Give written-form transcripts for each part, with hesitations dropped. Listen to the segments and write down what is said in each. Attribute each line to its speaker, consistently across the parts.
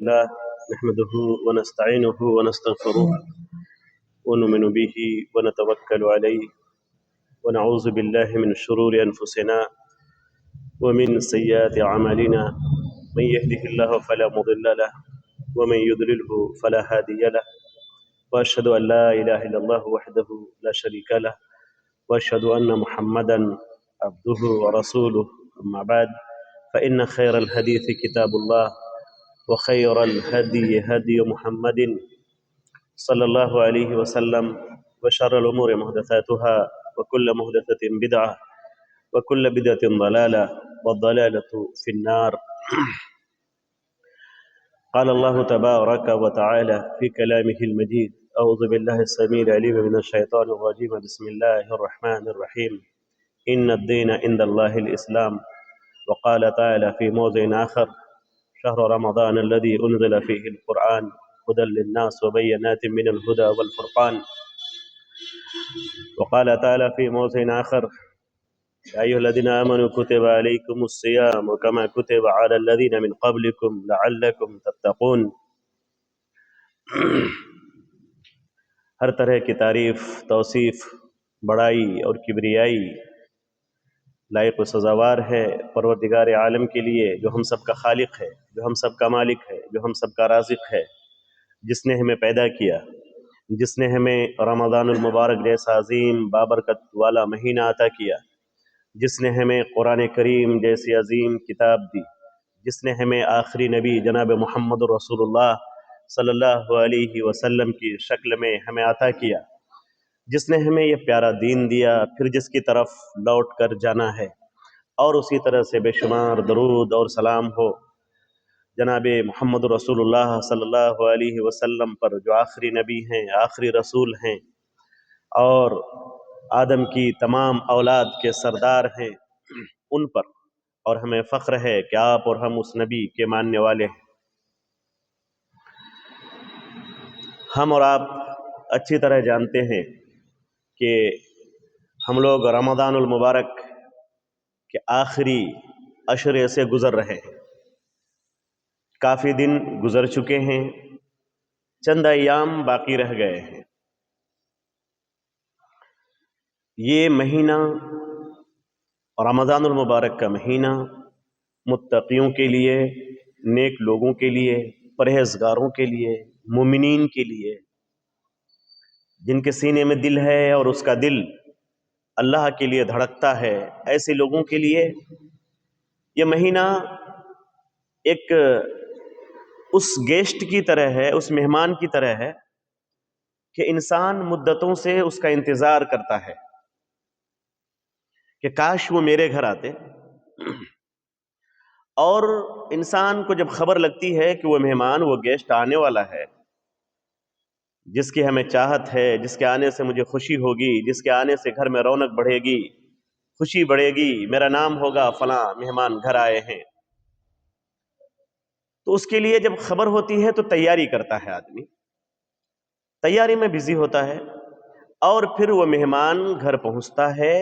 Speaker 1: لله نحمده ونستعينه ونستغفره ونؤمن به ونتوكل عليه ونعوذ بالله من شرور أنفسنا ومن سيئات أعمالنا من يهده الله فلا مضل له ومن يضلله فلا هادي له وأشهد أن لا إله إلا الله وحده لا شريك له وأشهد أن محمدا عبده ورسوله أما بعد فإن خير الحديث كتاب الله وخير الهدي هدي محمد صلى الله عليه وسلم وشر الأمور محدثاتها وكل محدثة بدعة وكل بدعة ضلالة والضلالة في النار. قال الله تبارك وتعالى في كلامه المجيد: أعوذ بالله السميع العليم من الشيطان الرجيم. بسم الله الرحمن الرحيم. إن الدين عند الله الإسلام. وقال تعالى في موضع آخر: شهر رمضان الذي أنزل فيه القرآن هدى للناس وبينات من الهدى والفرقان. وقال تعالى في موضع آخر: يا أيها الذين آمنوا كتب عليكم الصيام كما كتب على الذين من قبلكم لعلكم تتقون. ہر طرح کی تعریف، توصیف، بڑائی اور کبریائی لائق و سزاوار ہے پروردگار عالم کے لیے، جو ہم سب کا خالق ہے، جو ہم سب کا مالک ہے، جو ہم سب کا رازق ہے، جس نے ہمیں پیدا کیا، جس نے ہمیں رمضان المبارک جیسا عظیم بابرکت والا مہینہ عطا کیا، جس نے ہمیں قرآن کریم جیسی عظیم کتاب دی، جس نے ہمیں آخری نبی جناب محمد رسول اللہ صلی اللہ علیہ وسلم کی شکل میں ہمیں عطا کیا، جس نے ہمیں یہ پیارا دین دیا، پھر جس کی طرف لوٹ کر جانا ہے، اور اسی طرح سے بے شمار درود اور سلام ہو جناب محمد رسول اللہ صلی اللہ علیہ وسلم پر، جو آخری نبی ہیں، آخری رسول ہیں، اور آدم کی تمام اولاد کے سردار ہیں، ان پر، اور ہمیں فخر ہے کہ آپ اور ہم اس نبی کے ماننے والے ہیں۔ ہم اور آپ اچھی طرح جانتے ہیں کہ ہم لوگ رمضان المبارک کے آخری عشرے سے گزر رہے ہیں، کافی دن گزر چکے ہیں، چند ایام باقی رہ گئے ہیں۔ یہ مہینہ رمضان المبارک کا مہینہ متقیوں کے لیے، نیک لوگوں کے لیے، پرہیزگاروں کے لیے، مومنین کے لیے، جن کے سینے میں دل ہے اور اس کا دل اللہ کے لیے دھڑکتا ہے، ایسے لوگوں کے لیے یہ مہینہ ایک اس گیسٹ کی طرح ہے، اس مہمان کی طرح ہے کہ انسان مدتوں سے اس کا انتظار کرتا ہے کہ کاش وہ میرے گھر آتے۔ اور انسان کو جب خبر لگتی ہے کہ وہ مہمان، وہ گیسٹ آنے والا ہے، جس کی ہمیں چاہت ہے، جس کے آنے سے مجھے خوشی ہوگی، جس کے آنے سے گھر میں رونق بڑھے گی، خوشی بڑھے گی، میرا نام ہوگا فلاں مہمان گھر آئے ہیں، تو اس کے لیے جب خبر ہوتی ہے تو تیاری کرتا ہے آدمی، تیاری میں بزی ہوتا ہے، اور پھر وہ مہمان گھر پہنچتا ہے،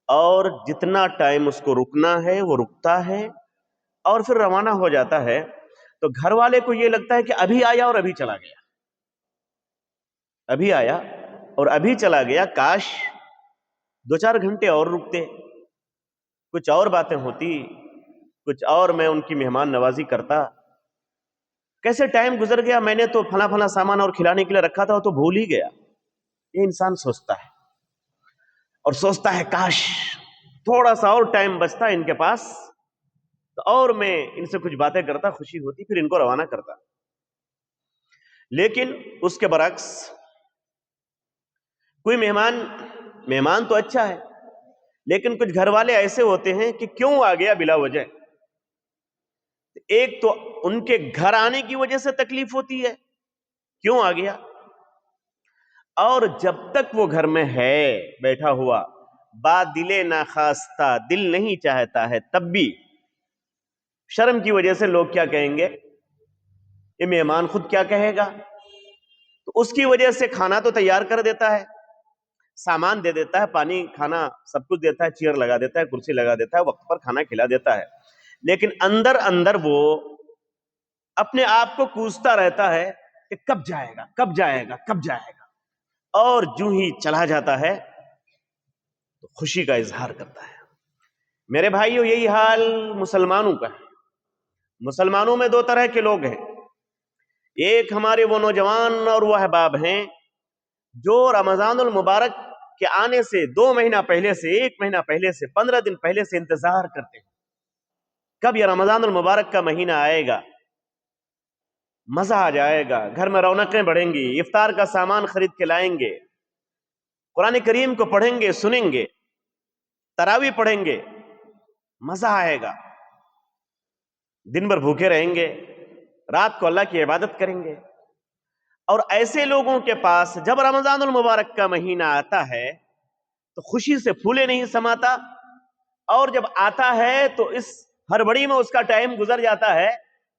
Speaker 1: اور جتنا ٹائم اس کو رکنا ہے وہ رکتا ہے، اور پھر روانہ ہو جاتا ہے۔ تو گھر والے کو یہ لگتا ہے کہ ابھی آیا اور ابھی چلا گیا، ابھی آیا اور ابھی چلا گیا، کاش 2-4 گھنٹے اور رکتے، کچھ اور باتیں ہوتی، کچھ اور میں ان کی مہمان نوازی کرتا، کیسے ٹائم گزر گیا، میں نے تو فلاں فلاں سامان اور کھلانے کے لیے رکھا تھا وہ تو بھول ہی گیا۔ یہ انسان سوچتا ہے، اور سوچتا ہے کاش تھوڑا سا اور ٹائم بچتا ان کے پاس، تو اور میں ان سے کچھ باتیں کرتا، خوشی ہوتی، پھر ان کو روانہ کرتا۔ لیکن اس کے برعکس کوئی مہمان تو اچھا ہے، لیکن کچھ گھر والے ایسے ہوتے ہیں کہ کیوں آ گیا بلا وجہ۔ ایک تو ان کے گھر آنے کی وجہ سے تکلیف ہوتی ہے، کیوں آ گیا، اور جب تک وہ گھر میں ہے بیٹھا ہوا، با دل ناخواستہ، دل نہیں چاہتا ہے، تب بھی شرم کی وجہ سے لوگ کیا کہیں گے، یہ مہمان خود کیا کہے گا، تو اس کی وجہ سے کھانا تو تیار کر دیتا ہے، سامان دے دیتا ہے، پانی کھانا سب کچھ دیتا ہے، چیئر لگا دیتا ہے، کرسی لگا دیتا ہے، وقت پر کھانا کھلا دیتا ہے، لیکن اندر اندر وہ اپنے آپ کو کوستا رہتا ہے کہ کب جائے گا، کب جائے گا، کب جائے گا، اور جو ہی چلا جاتا ہے تو خوشی کا اظہار کرتا ہے۔ میرے بھائیو، یہی حال مسلمانوں کا ہے۔ مسلمانوں میں دو طرح کے لوگ ہیں۔ ایک ہمارے وہ نوجوان اور وہ احباب ہیں جو رمضان المبارک کے آنے سے 2 مہینہ پہلے سے، 1 مہینہ پہلے سے، 15 دن پہلے سے انتظار کرتے ہیں کب یہ رمضان المبارک کا مہینہ آئے گا، مزہ آ جائے گا، گھر میں رونقیں بڑھیں گی، افطار کا سامان خرید کے لائیں گے، قرآن کریم کو پڑھیں گے، سنیں گے، تراویح پڑھیں گے، مزہ آئے گا، دن بھر بھوکے رہیں گے، رات کو اللہ کی عبادت کریں گے۔ اور ایسے لوگوں کے پاس جب رمضان المبارک کا مہینہ آتا ہے تو خوشی سے پھولے نہیں سماتا، اور جب آتا ہے تو اس ہڑبڑی میں اس کا ٹائم گزر جاتا ہے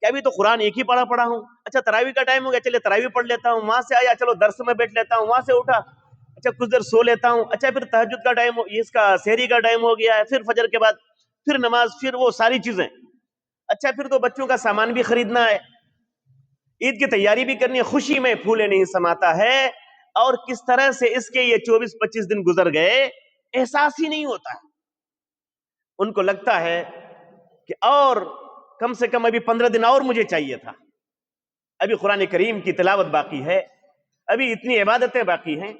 Speaker 1: کہ ابھی تو قرآن ایک ہی پڑھا ہوں، اچھا تراویح کا ٹائم ہو گیا، چلے تراویح پڑھ لیتا ہوں، وہاں سے آیا چلو درس میں بیٹھ لیتا ہوں، وہاں سے اٹھا اچھا کچھ دیر سو لیتا ہوں، اچھا پھر تہجد کا ٹائم، اس کا سحری کا ٹائم ہو گیا ہے، پھر فجر کے بعد پھر نماز، پھر وہ ساری چیزیں، اچھا پھر تو بچوں کا سامان بھی خریدنا ہے، عید کی تیاری بھی کرنی ہے، خوشی میں پھولے نہیں سماتا ہے۔ اور کس طرح سے اس کے یہ 24-25 دن گزر گئے احساس ہی نہیں ہوتا ہے۔ ان کو لگتا ہے کہ اور کم سے کم ابھی 15 دن اور مجھے چاہیے تھا، ابھی قرآن کریم کی تلاوت باقی ہے، ابھی اتنی عبادتیں باقی ہیں،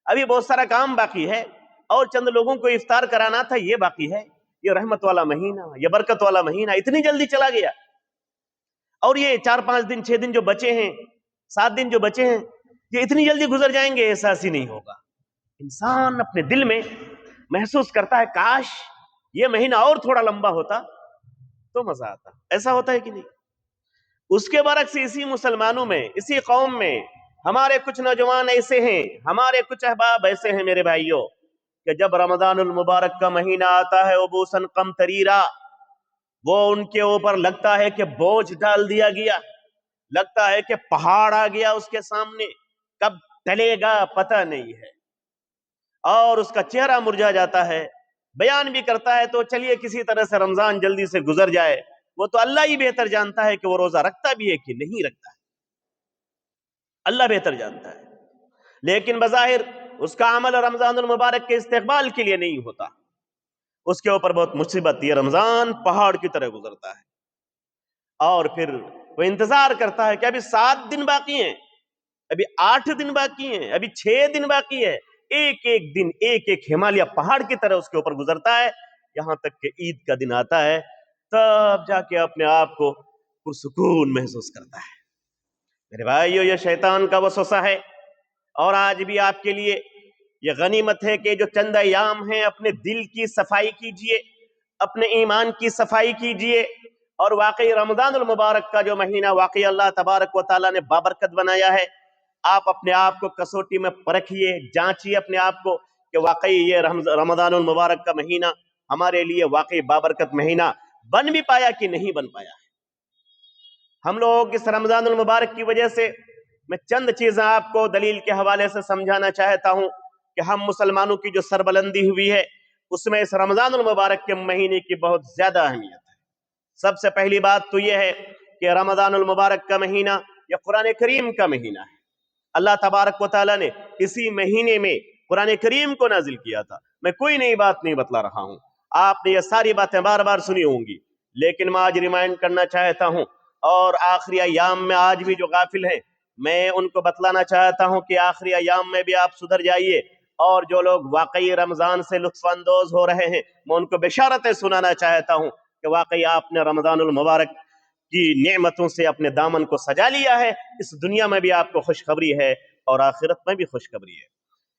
Speaker 1: ابھی بہت سارا کام باقی ہے، اور چند لوگوں کو افطار کرانا تھا، یہ باقی ہے۔ یہ رحمت والا مہینہ، یہ برکت والا مہینہ اتنی جلدی چلا گیا، اور یہ 4-5 دن 6 دن جو بچے ہیں، 7 دن جو بچے ہیں، یہ اتنی جلدی گزر جائیں گے احساس ہی نہیں ہوگا۔ انسان اپنے دل میں محسوس کرتا ہے کاش یہ مہینہ اور تھوڑا لمبا ہوتا تو مزہ آتا۔ ایسا ہوتا ہے کہ نہیں؟ اس کے برعکس اسی مسلمانوں میں، اسی قوم میں ہمارے کچھ نوجوان ایسے ہیں، ہمارے کچھ احباب ایسے ہیں میرے بھائیوں، کہ جب رمضان المبارک کا مہینہ آتا ہے عبوساً قمطریرا، وہ ان کے اوپر لگتا ہے کہ بوجھ ڈال دیا گیا، لگتا ہے کہ پہاڑ آ گیا اس کے سامنے، کب ٹلے گا پتہ نہیں ہے، اور اس کا چہرہ مرجھا جاتا ہے، بیان بھی کرتا ہے تو چلیے کسی طرح سے رمضان جلدی سے گزر جائے، وہ تو اللہ ہی بہتر جانتا ہے کہ وہ روزہ رکھتا بھی ہے کہ نہیں رکھتا ہے، اللہ بہتر جانتا ہے۔ لیکن بظاہر اس کا عمل رمضان المبارک کے استقبال کے لیے نہیں ہوتا، اس کے اوپر بہت مصیبت، یہ رمضان پہاڑ کی طرح گزرتا ہے، اور پھر وہ انتظار کرتا ہے کہ ابھی 7 دن باقی ہیں، ابھی 8 دن باقی ہیں، ابھی 6 دن باقی ہے، ایک ایک دن ایک ایک ہمالیہ پہاڑ کی طرح اس کے اوپر گزرتا ہے، یہاں تک کہ عید کا دن آتا ہے، تب جا کے اپنے آپ کو پرسکون محسوس کرتا ہے۔ میرے بھائیو، یہ شیطان کا وسوسہ ہے، اور آج بھی آپ کے لیے یہ غنیمت ہے کہ جو چند ایام ہیں اپنے دل کی صفائی کیجئے، اپنے ایمان کی صفائی کیجئے، اور واقعی رمضان المبارک کا جو مہینہ واقعی اللہ تبارک و تعالیٰ نے بابرکت بنایا ہے، آپ اپنے آپ کو کسوٹی میں پرکھیے، جانچیے اپنے آپ کو کہ واقعی یہ رمضان المبارک کا مہینہ ہمارے لیے واقعی بابرکت مہینہ بن بھی پایا کہ نہیں بن پایا ہے۔ ہم لوگ اس رمضان المبارک کی وجہ سے، میں چند چیزیں آپ کو دلیل کے حوالے سے سمجھانا چاہتا ہوں کہ ہم مسلمانوں کی جو سربلندی ہوئی ہے اس میں اس رمضان المبارک کے مہینے کی بہت زیادہ اہمیت ہے۔ سب سے پہلی بات تو یہ ہے کہ رمضان المبارک کا مہینہ یہ قرآن کریم کا مہینہ ہے۔ اللہ تبارک و تعالیٰ نے اسی مہینے میں قرآن کریم کو نازل کیا تھا۔ میں کوئی نئی بات نہیں بتلا رہا ہوں، آپ نے یہ ساری باتیں بار بار سنی ہوں گی، لیکن میں آج ریمائنڈ کرنا چاہتا ہوں، اور آخری ایام میں آج بھی جو غافل ہیں میں ان کو بتلانا چاہتا ہوں کہ آخری ایام میں بھی آپ سدھر جائیے، اور جو لوگ واقعی رمضان سے لطف اندوز ہو رہے ہیں میں ان کو بشارتیں سنانا چاہتا ہوں کہ واقعی آپ نے رمضان المبارک کی نعمتوں سے اپنے دامن کو سجا لیا ہے، اس دنیا میں بھی آپ کو خوشخبری ہے اور آخرت میں بھی خوشخبری ہے۔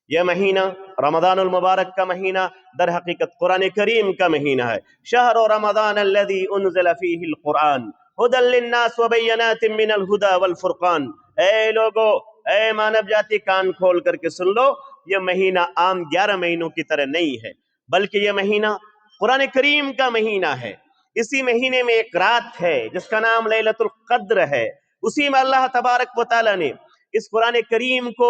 Speaker 1: یہ مہینہ رمضان المبارک کا مہینہ در حقیقت قرآن کریم کا مہینہ ہے۔ شہر رمضان الذی انزل فیہ القرآن ھدی للناس وبینات من الہدی والفرقان۔ اے لوگو، اے مانو جاتی، کان کھول کر کے سن لو، یہ مہینہ عام 11 مہینوں کی طرح نہیں ہے، بلکہ یہ مہینہ قرآن کریم کا مہینہ ہے۔ اسی مہینے میں ایک رات ہے جس کا نام لیلۃ القدر ہے، اسی میں اللہ تبارک و تعالیٰ نے اس قرآن کریم کو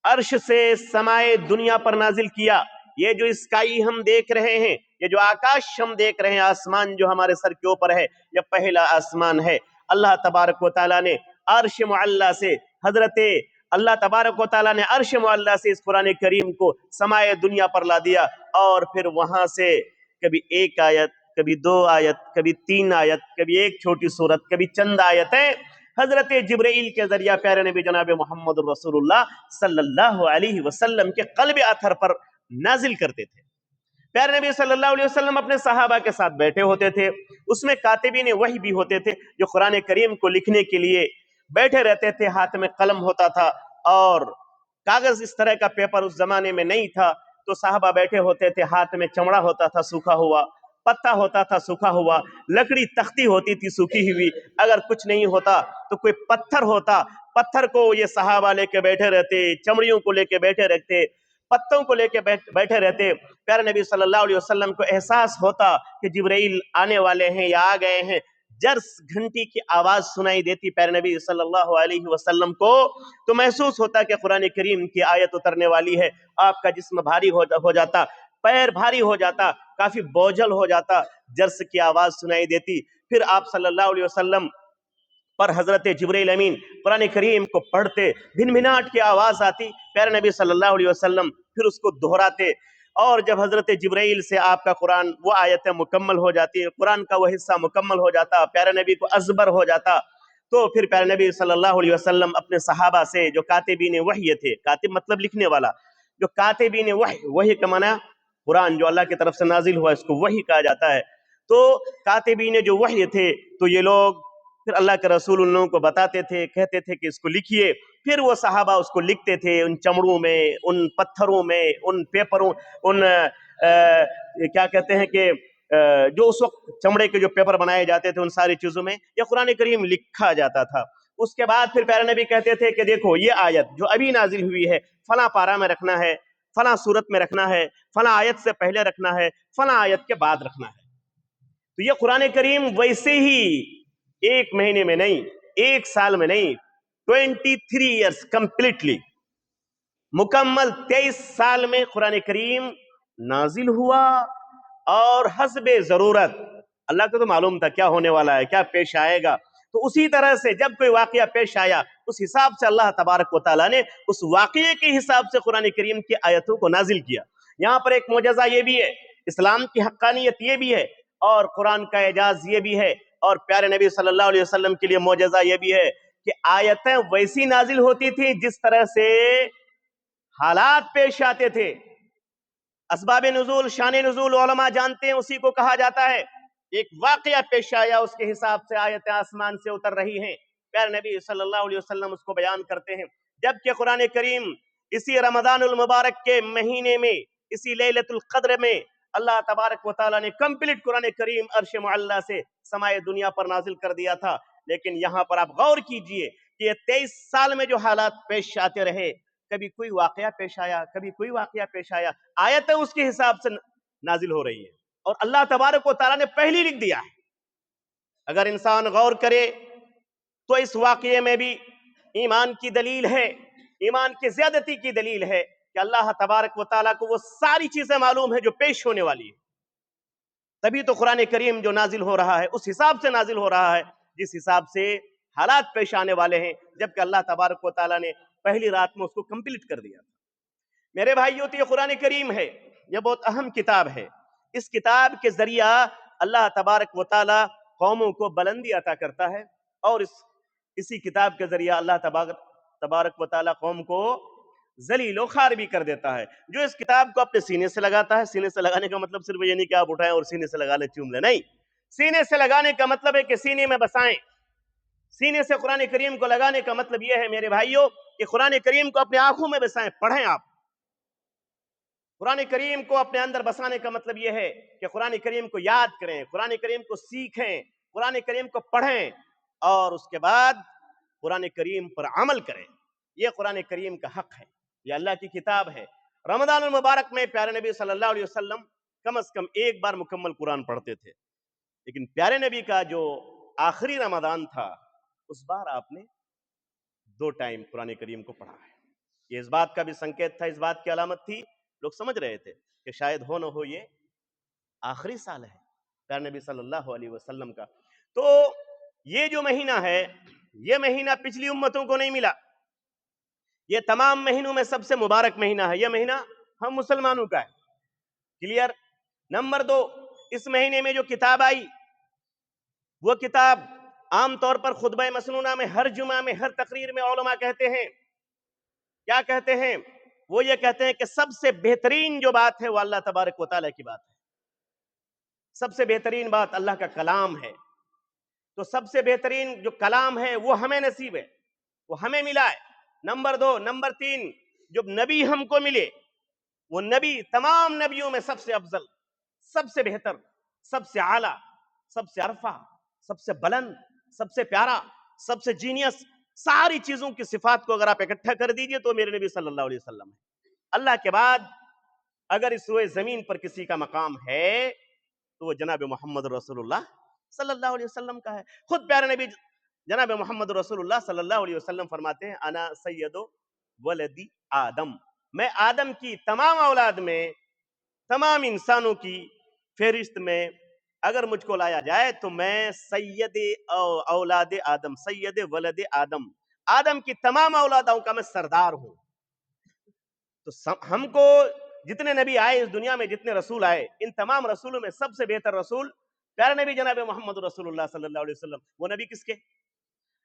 Speaker 1: عرش سے سمائے دنیا پر نازل کیا۔ یہ جو اسکائی ہم دیکھ رہے ہیں، یہ جو آکاش ہم دیکھ رہے ہیں، آسمان جو ہمارے سر کے اوپر ہے، یہ پہلا آسمان ہے۔ اللہ تبارک و تعالیٰ نے عرش معلیٰ سے اللہ تبارک و تعالیٰ نے عرش معلیٰ سے اس قرآن کریم کو سمائے دنیا پر لا دیا، اور پھر وہاں سے کبھی ایک آیت، کبھی 2 آیت، کبھی 3 آیت، کبھی ایک چھوٹی سورت، کبھی چند آیتیں حضرت جبرائیل کے ذریعہ پیارے نبی جناب محمد رسول اللہ صلی اللہ علیہ وسلم کے قلب اطہر پر نازل کرتے تھے۔ پیارے نبی صلی اللہ علیہ وسلم اپنے صحابہ کے ساتھ بیٹھے ہوتے تھے، اس میں کاتبین وحی بھی ہوتے تھے جو قرآن کریم کو لکھنے کے لیے بیٹھے رہتے تھے، ہاتھ میں قلم ہوتا تھا، اور کاغذ اس طرح کا پیپر اس زمانے میں نہیں تھا، تو صحابہ بیٹھے ہوتے تھے، ہاتھ میں چمڑا ہوتا تھا سوکھا ہوا، پتا ہوتا تھا سوکھا ہوا، لکڑی تختی ہوتی تھی سوکھی ہوئی، اگر کچھ نہیں ہوتا تو کوئی پتھر ہوتا، پتھر کو یہ صحابہ لے کے بیٹھے رہتے، چمڑیوں کو لے کے بیٹھے رہتے، پتوں کو لے کے بیٹھے رہتے۔ پیارے نبی صلی اللہ علیہ وسلم کو احساس ہوتا کہ جبرائیل آنے والے ہیں یا آ گئے ہیں، جرس گھنٹی کی آواز سنائی دیتی پیارے نبی صلی اللہ علیہ وسلم کو، تو محسوس ہوتا کہ قرآن کریم کی آیت اترنے والی ہے، آپ کا جسم بھاری ہو جاتا، پیر بھاری ہو جاتا، کافی بوجھل ہو جاتا، جرس کی آواز سنائی دیتی، پھر آپ صلی اللہ علیہ وسلم پر حضرت جبرائیل امین قرآن کریم کو پڑھتے، بھنبھناہٹ کی آواز آتی، پیارے نبی صلی اللہ علیہ وسلم پھر اس کو دہراتے، اور جب حضرت جبرائیل سے آپ کا قرآن وہ آیتیں مکمل ہو جاتی، قرآن کا وہ حصہ مکمل ہو جاتا، پیارے نبی کو ازبر ہو جاتا، تو پھر پیارے نبی صلی اللہ علیہ وسلم اپنے صحابہ سے جو کاتبین وحی تھے، کاتب مطلب لکھنے والا، جو کاتبین وحی کا معنی قرآن جو اللہ کی طرف سے نازل ہوا اس کو وحی کہا جاتا ہے، تو کاتبین جو وحی تھے تو یہ لوگ پھر اللہ کے رسول ان لوگوں کو بتاتے تھے، کہتے تھے کہ اس کو لکھیے، پھر وہ صحابہ اس کو لکھتے تھے، ان چمڑوں میں، ان پتھروں میں، ان پیپروں، ان کیا کہتے ہیں کہ جو اس وقت چمڑے کے جو پیپر بنائے جاتے تھے ان ساری چیزوں میں یہ قرآن کریم لکھا جاتا تھا۔ اس کے بعد پھر پیارے نبی کہتے تھے کہ دیکھو یہ آیت جو ابھی نازل ہوئی ہے فلاں پارہ میں رکھنا ہے، فلاں صورت میں رکھنا ہے، فلاں آیت سے پہلے رکھنا ہے، فلاں آیت کے بعد رکھنا ہے۔ تو یہ قرآن کریم ویسے ہی ایک مہینے میں نہیں، ایک سال میں نہیں، 23 ایئرس کمپلیٹلی، مکمل 23 سال میں قرآن کریم نازل ہوا، اور حسب ضرورت اللہ کو تو معلوم تھا کیا ہونے والا ہے، کیا پیش آئے گا، تو اسی طرح سے جب کوئی واقعہ پیش آیا اس حساب سے اللہ تبارک و تعالیٰ نے اس واقعے کے حساب سے قرآن کریم کی آیتوں کو نازل کیا۔ یہاں پر ایک معجزہ یہ بھی ہے، اسلام کی حقانیت یہ بھی ہے، اور قرآن کا اعجاز یہ بھی ہے، اور پیارے نبی صلی اللہ علیہ وسلم کے لیے معجزہ یہ بھی ہے کہ آیتیں ویسی نازل ہوتی تھی جس طرح سے حالات پیش آتے تھے۔ اسباب نزول، شان نزول علماء جانتے ہیں، اسی کو کہا جاتا ہے۔ ایک واقعہ پیش آیا اس کے حساب سے آیتیں آسمان سے اتر رہی ہیں، پیارے نبی صلی اللہ علیہ وسلم اس کو بیان کرتے ہیں۔ جبکہ قرآن کریم اسی رمضان المبارک کے مہینے میں، اسی لیلۃ القدر میں اللہ تبارک و تعالیٰ نے کمپلیٹ قرآن کریم عرش معلیٰ سے سمائے دنیا پر نازل کر دیا تھا، لیکن یہاں پر آپ غور کیجئے کہ یہ 23 سال میں جو حالات پیش آتے رہے، کبھی کوئی واقعہ پیش آیا، کبھی کوئی واقعہ پیش آیا، آیتیں اس کے حساب سے نازل ہو رہی ہیں، اور اللہ تبارک و تعالیٰ نے پہلی لکھ دیا ہے۔ اگر انسان غور کرے تو اس واقعے میں بھی ایمان کی دلیل ہے، ایمان کی زیادتی کی دلیل ہے کہ اللہ تبارک و تعالیٰ کو وہ ساری چیزیں معلوم ہیں جو پیش ہونے والی ہیں، تبھی تو قرآن کریم جو نازل ہو رہا ہے اس حساب سے نازل ہو رہا ہے جس حساب سے حالات پیش آنے والے ہیں، جبکہ اللہ تبارک و تعالیٰ نے پہلی رات میں اس کو کمپلیٹ کر دیا تھا۔ میرے بھائیوں، تو یہ قرآن کریم ہے، یہ بہت اہم کتاب ہے۔ اس کتاب کے ذریعہ اللہ تبارک و تعالیٰ قوموں کو بلندی عطا کرتا ہے، اور اسی کتاب کے ذریعہ اللہ تبارک و تعالیٰ قوم کو ذلیل و خوار بھی کر دیتا ہے۔ جو اس کتاب کو اپنے سینے سے لگاتا ہے، سینے سے لگانے کا مطلب صرف یہ نہیں کہ آپ اٹھائیں اور سینے سے لگا لیں، چوم لیں، نہیں، سینے سے لگانے کا مطلب ہے کہ سینے میں بسائیں۔ سینے سے قرآن کریم کو لگانے کا مطلب یہ ہے میرے بھائیوں کہ قرآن کریم کو اپنے آنکھوں میں بسائیں، پڑھیں آپ۔ قرآن کریم کو اپنے اندر بسانے کا مطلب یہ ہے کہ قرآن کریم کو یاد کریں، قرآن کریم کو سیکھیں، قرآن کریم کو پڑھیں، اور اس کے بعد قرآن کریم پر عمل کریں۔ یہ قرآن کریم کا حق ہے، یہ اللہ کی کتاب ہے۔ رمضان المبارک میں پیارے نبی صلی اللہ علیہ وسلم کم از کم ایک بار مکمل قرآن پڑھتے تھے، لیکن پیارے نبی کا جو آخری رمضان تھا اس بار آپ نے 2 ٹائم قرآن کریم کو پڑھا ہے۔ یہ اس بات کا بھی سنکیت تھا، اس بات کی علامت تھی، لوگ سمجھ رہے تھے کہ شاید ہو نہ ہو یہ آخری سال ہے پیارے نبی صلی اللہ علیہ وسلم کا۔ تو
Speaker 2: یہ جو مہینہ ہے یہ مہینہ پچھلی امتوں کو نہیں ملا، یہ تمام مہینوں میں سب سے مبارک مہینہ ہے، یہ مہینہ ہم مسلمانوں کا ہے. کلیئر؟ نمبر 2، اس مہینے میں جو کتاب آئی وہ کتاب عام طور پر خطبہ مسنونہ میں ہر جمعہ میں ہر تقریر میں علماء کہتے ہیں، کیا کہتے ہیں؟ وہ یہ کہتے ہیں کہ سب سے بہترین جو بات ہے وہ اللہ تبارک و تعالیٰ کی بات ہے، سب سے بہترین بات اللہ کا کلام ہے. تو سب سے بہترین جو کلام ہے وہ ہمیں نصیب ہے، وہ ہمیں ملا ہے. نمبر 2، نمبر 3، جو نبی ہم کو ملے وہ نبی تمام نبیوں میں سب سے افضل، سب سے بہتر، سب سے اعلیٰ، سب سے عرفہ، سب سے بلند، سب سے پیارا، سب سے جینیس، ساری چیزوں کی صفات کو اگر آپ اکٹھا کر دیجئے تو میرے نبی صلی اللہ علیہ وسلم ہے. اللہ کے بعد اگر اس روئے زمین پر کسی کا مقام ہے تو وہ جناب محمد رسول اللہ صلی اللہ علیہ وسلم کا ہے. خود پیارے نبی جناب محمد رسول اللہ صلی اللہ علیہ وسلم فرماتے ہیں انا سید ولدی آدم، میں آدم کی تمام اولاد میں، تمام انسانوں کی فہرست میں اگر مجھ کو لایا جائے تو میں سید اولاد آدم، سید ولد آدم، آدم کی تمام اولادوں کا میں سردار ہوں. تو ہم کو جتنے نبی آئے اس دنیا میں، جتنے رسول آئے، ان تمام رسولوں میں سب سے بہتر رسول پیارے نبی جناب محمد رسول اللہ صلی اللہ علیہ وسلم. وہ نبی کس کے؟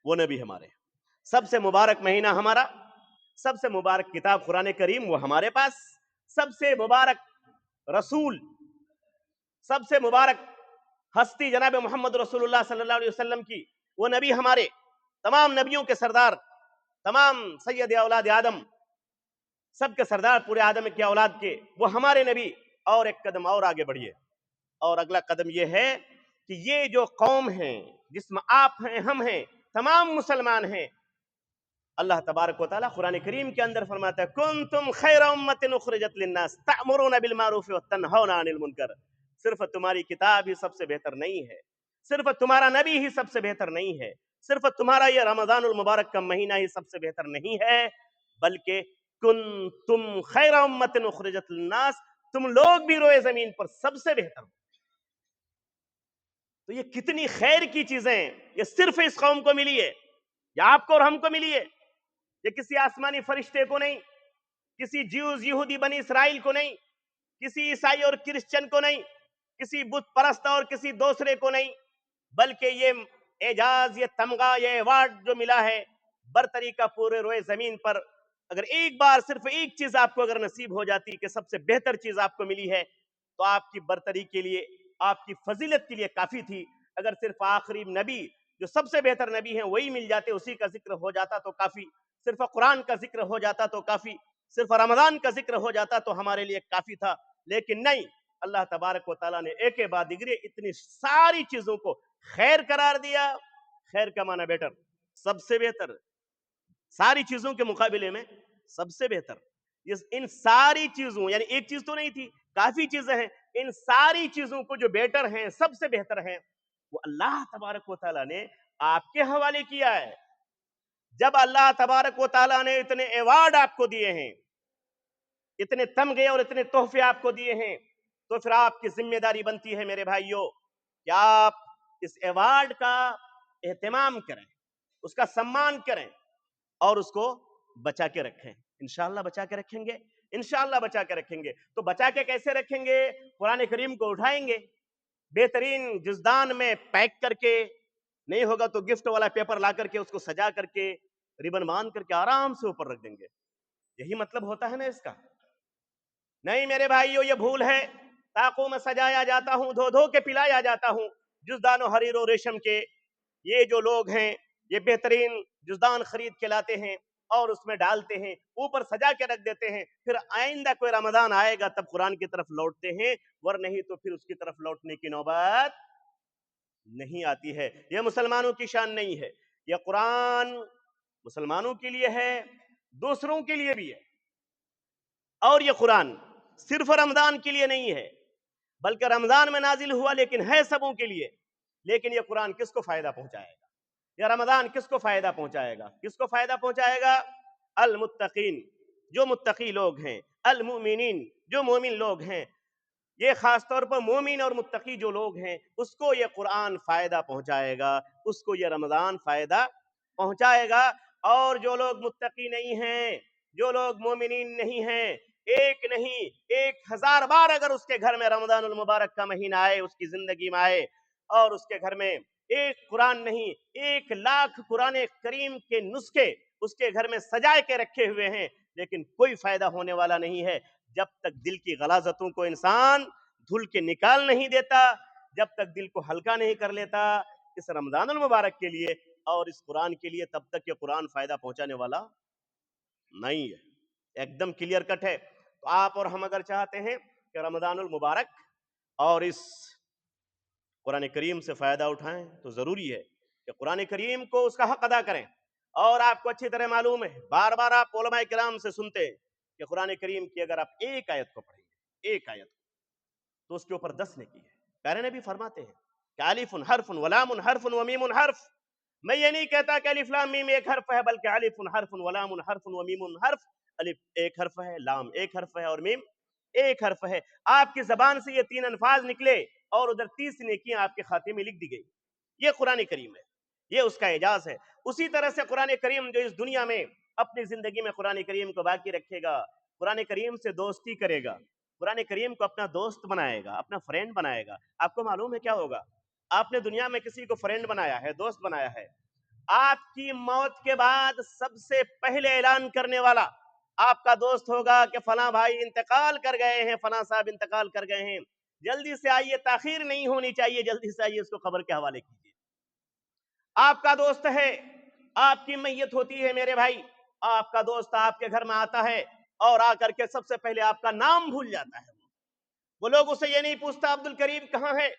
Speaker 2: وہ نبی ہمارے. سب سے مبارک مہینہ ہمارا، سب سے مبارک کتاب قرآن کریم وہ ہمارے پاس، سب سے مبارک رسول، سب سے مبارک ہستی جناب محمد رسول اللہ صلی اللہ علیہ وسلم کی، وہ نبی ہمارے، تمام نبیوں کے سردار، تمام سید اولاد آدم، سب کے سردار پورے آدم کی اولاد کے، وہ ہمارے نبی. اور ایک قدم اور آگے بڑھیے، اور اگلا قدم یہ ہے کہ یہ جو قوم ہیں جس میں آپ ہیں، ہم ہیں، تمام مسلمان ہیں، اللہ تبارک و تعالیٰ قرآن کریم کے اندر فرماتا ہے کنتم خیر امت اخرجت للناس تأمرون بالمعروف وتنہون عن المنکر. صرف تمہاری کتاب ہی سب سے بہتر نہیں ہے، صرف تمہارا نبی ہی سب سے بہتر نہیں ہے، صرف تمہارا یہ رمضان المبارک کا مہینہ ہی سب سے بہتر نہیں ہے، بلکہ کنتم خیر امت اخرجت للناس، تم لوگ بھی روئے زمین پر سب سے بہتر ہو. تو یہ کتنی خیر کی چیزیں یہ صرف اس قوم کو ملی ہے، یا آپ کو اور ہم کو ملی ہے. یہ کسی آسمانی فرشتے کو نہیں، کسی جیوز یہودی بنی اسرائیل کو نہیں، کسی عیسائی اور کرسچن کو نہیں، کسی بت پرست اور کسی دوسرے کو نہیں، بلکہ یہ اعجاز، یہ تمغہ، یہ ایوارڈ جو ملا ہے برتری کا پورے روئے زمین پر. اگر ایک بار صرف ایک چیز آپ کو اگر نصیب ہو جاتی کہ سب سے بہتر چیز آپ کو ملی ہے تو آپ کی برتری کے لیے، آپ کی فضیلت کے لیے کافی تھی. اگر صرف آخری نبی جو سب سے بہتر نبی ہیں وہی مل جاتے، اسی کا ذکر ہو جاتا تو کافی، صرف قرآن کا ذکر ہو جاتا تو کافی، صرف رمضان کا ذکر ہو جاتا تو ہمارے لیے کافی تھا. لیکن نہیں، اللہ تبارک و تعالیٰ نے ایک کے بعد دیگرے اتنی ساری چیزوں کو خیر قرار دیا. خیر کا معنی بیٹر، سب سے بہتر، ساری چیزوں کے مقابلے میں سب سے بہتر. ان ساری چیزوں، یعنی ایک چیز تو نہیں تھی، کافی چیزیں ہیں، ان ساری چیزوں کو جو بیٹر ہیں، سب سے بہتر ہیں، وہ اللہ تبارک و تعالیٰ نے آپ کے حوالے کیا ہے. جب اللہ تبارک و تعالیٰ نے اتنے ایوارڈ آپ کو دیے ہیں، اتنے تمغے اور اتنے تحفے آپ کو دیے ہیں، تو پھر آپ کی ذمہ داری بنتی ہے میرے بھائیوں کہ آپ اس ایوارڈ کا اہتمام کریں، اس کا سمان کریں اور اس کو بچا کے رکھیں. انشاءاللہ بچا کے رکھیں گے، انشاءاللہ بچا کے رکھیں گے. تو بچا کے کیسے رکھیں گے؟ قرآن کریم کو اٹھائیں گے، بہترین جزدان میں پیک کر کے، نہیں ہوگا تو گفٹ والا پیپر لا کر کے اس کو سجا کر کے ربن باندھ کر کے آرام سے اوپر رکھ دیں گے. یہی مطلب ہوتا ہے نا اس کا. نہیں میرے بھائیو، یہ بھول ہے. طاقوں میں سجایا جاتا ہوں، دھو دھو کے پلایا جاتا ہوں جزدان و حریر و ریشم کے. یہ جو لوگ ہیں یہ بہترین جزدان خرید کے لاتے ہیں اور اس میں ڈالتے ہیں، اوپر سجا کے رکھ دیتے ہیں. پھر آئندہ کوئی رمضان آئے گا تب قرآن کی طرف لوٹتے ہیں، ورنہ نہیں تو پھر اس کی طرف لوٹنے کی نوبت نہیں آتی ہے. یہ مسلمانوں کی شان نہیں ہے. یہ قرآن مسلمانوں کے لیے ہے، دوسروں کے لیے بھی ہے. اور یہ قرآن صرف رمضان کے لیے نہیں ہے، بلکہ رمضان میں نازل ہوا لیکن ہے سبوں کے لیے. لیکن یہ قرآن کس کو فائدہ پہنچائے گا؟ یہ رمضان کس کو فائدہ پہنچائے گا؟ کس کو فائدہ پہنچائے گا؟ المتقین، جو متقی لوگ ہیں، المؤمنین، جو مومن لوگ ہیں. یہ خاص طور پر مومن اور متقی جو لوگ ہیں اس کو یہ قرآن فائدہ پہنچائے گا، اس کو یہ رمضان فائدہ پہنچائے گا۔ اور جو لوگ متقی نہیں ہیں، جو لوگ مومنین نہیں ہیں، ایک نہیں 1000 بار اگر اس کے گھر میں رمضان المبارک کا مہینہ آئے، اس کی زندگی میں آئے، اور اس کے گھر میں ایک قرآن نہیں 1,00,000 قرآن کریم کے نسخے اس کے گھر میں سجائے کے رکھے ہوئے ہیں، لیکن کوئی فائدہ ہونے والا نہیں ہے جب تک دل کی غلاظتوں کو انسان دھل کے نکال نہیں دیتا، جب تک دل کو ہلکا نہیں کر لیتا اس رمضان المبارک کے لیے اور اس قرآن کے لیے، تب تک یہ قرآن فائدہ پہنچانے والا نہیں ہے۔ ایک دم کلیئر کٹ ہے۔ تو آپ اور ہم اگر چاہتے ہیں کہ رمضان المبارک اور اس قرآن کریم سے فائدہ اٹھائیں تو ضروری ہے کہ قرآن کریم کو اس کا حق ادا کریں۔ اور آپ کو اچھی طرح معلوم ہے، بار بار آپ علماء کرام سے سنتے ہیں کہ قرآن کریم کی اگر آپ ایک آیت کو پڑھیں گے، ایک آیت تو اس کے اوپر 10 نیکی ہے۔ پیارے نبی فرماتے ہیں کہ الف حرف ولام حرف ومیم حرف۔ میں یہ نہیں کہتا کہ الف لام میم ایک حرف ہے، بلکہ الف حرف ولام حرف ومیم حرف۔ الف ایک حرف ہے، لام ایک حرف ہے اور میم ایک حرف ہے۔ آپ کی زبان سے یہ 3 الفاظ نکلے اور ادھر 30 نیکیاں آپ کے خاتے میں لکھ دی گئی۔ یہ قرآن کریم ہے، یہ اس کا اعجاز ہے۔ اسی طرح سے قرآن کریم جو اس دنیا میں اپنی زندگی میں قرآن کریم کو باقی رکھے گا، قرآن کریم سے دوستی کرے گا، قرآن کریم کو اپنا دوست بنائے گا، اپنا فرینڈ بنائے گا، آپ کو معلوم ہے کیا ہوگا؟ آپ نے دنیا میں کسی کو فرینڈ بنایا ہے، دوست بنایا ہے، آپ کی موت کے بعد سب سے پہلے اعلان کرنے والا آپ کا دوست ہوگا کہ فلاں بھائی انتقال کر گئے ہیں، فلاں صاحب انتقال کر گئے ہیں، جلدی سے آئیے، تاخیر نہیں ہونی چاہیے، جلدی سے آئیے، اس کو قبر کے حوالے کیجیے۔ آپ کا دوست ہے، آپ کی میت ہوتی ہے میرے بھائی، آپ کا دوست آپ کے گھر میں آتا ہے اور آ کر کے سب سے پہلے آپ کا نام بھول جاتا ہے۔ وہ لوگ اسے یہ نہیں پوچھتا عبد الکریم کہاں ہے،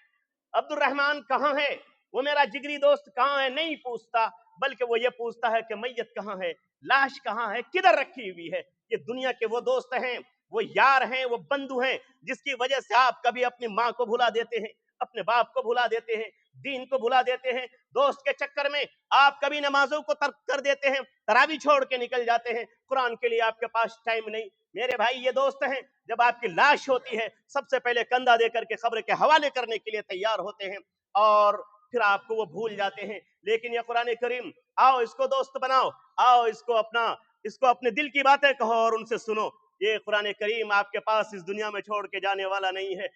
Speaker 2: عبد الرحمن کہاں ہے، وہ میرا جگری دوست کہاں ہے، نہیں پوچھتا، بلکہ وہ یہ پوچھتا ہے کہ میت کہاں ہے، لاش کہاں ہے، کدھر رکھی ہوئی ہے۔ یہ دنیا کے وہ دوست ہیں، وہ یار ہیں، وہ بندو ہیں جس کی وجہ سے آپ کبھی اپنی ماں کو بھلا دیتے ہیں، اپنے باپ کو بھلا دیتے ہیں، دین کو بھلا دیتے ہیں، دوست کے چکر میں آپ کبھی نمازوں کو ترک کر دیتے ہیں، تراویح چھوڑ کے نکل جاتے ہیں، قرآن کے لیے آپ کے پاس ٹائم نہیں۔ میرے بھائی یہ دوست ہیں، جب آپ کی لاش ہوتی ہے سب سے پہلے کندھا دے کر کے قبر کے حوالے کرنے کے لیے تیار ہوتے ہیں اور پھر آپ کو وہ بھول جاتے ہیں۔ لیکن یہ قرآن کریم، آؤ اس کو دوست بناؤ، آؤ اس کو اپنے دل کی باتیں کہو اور ان سے سنو۔ یہ قرآن کریم آپ کے پاس اس دنیا میں چھوڑ کے جانے والا نہیں ہے۔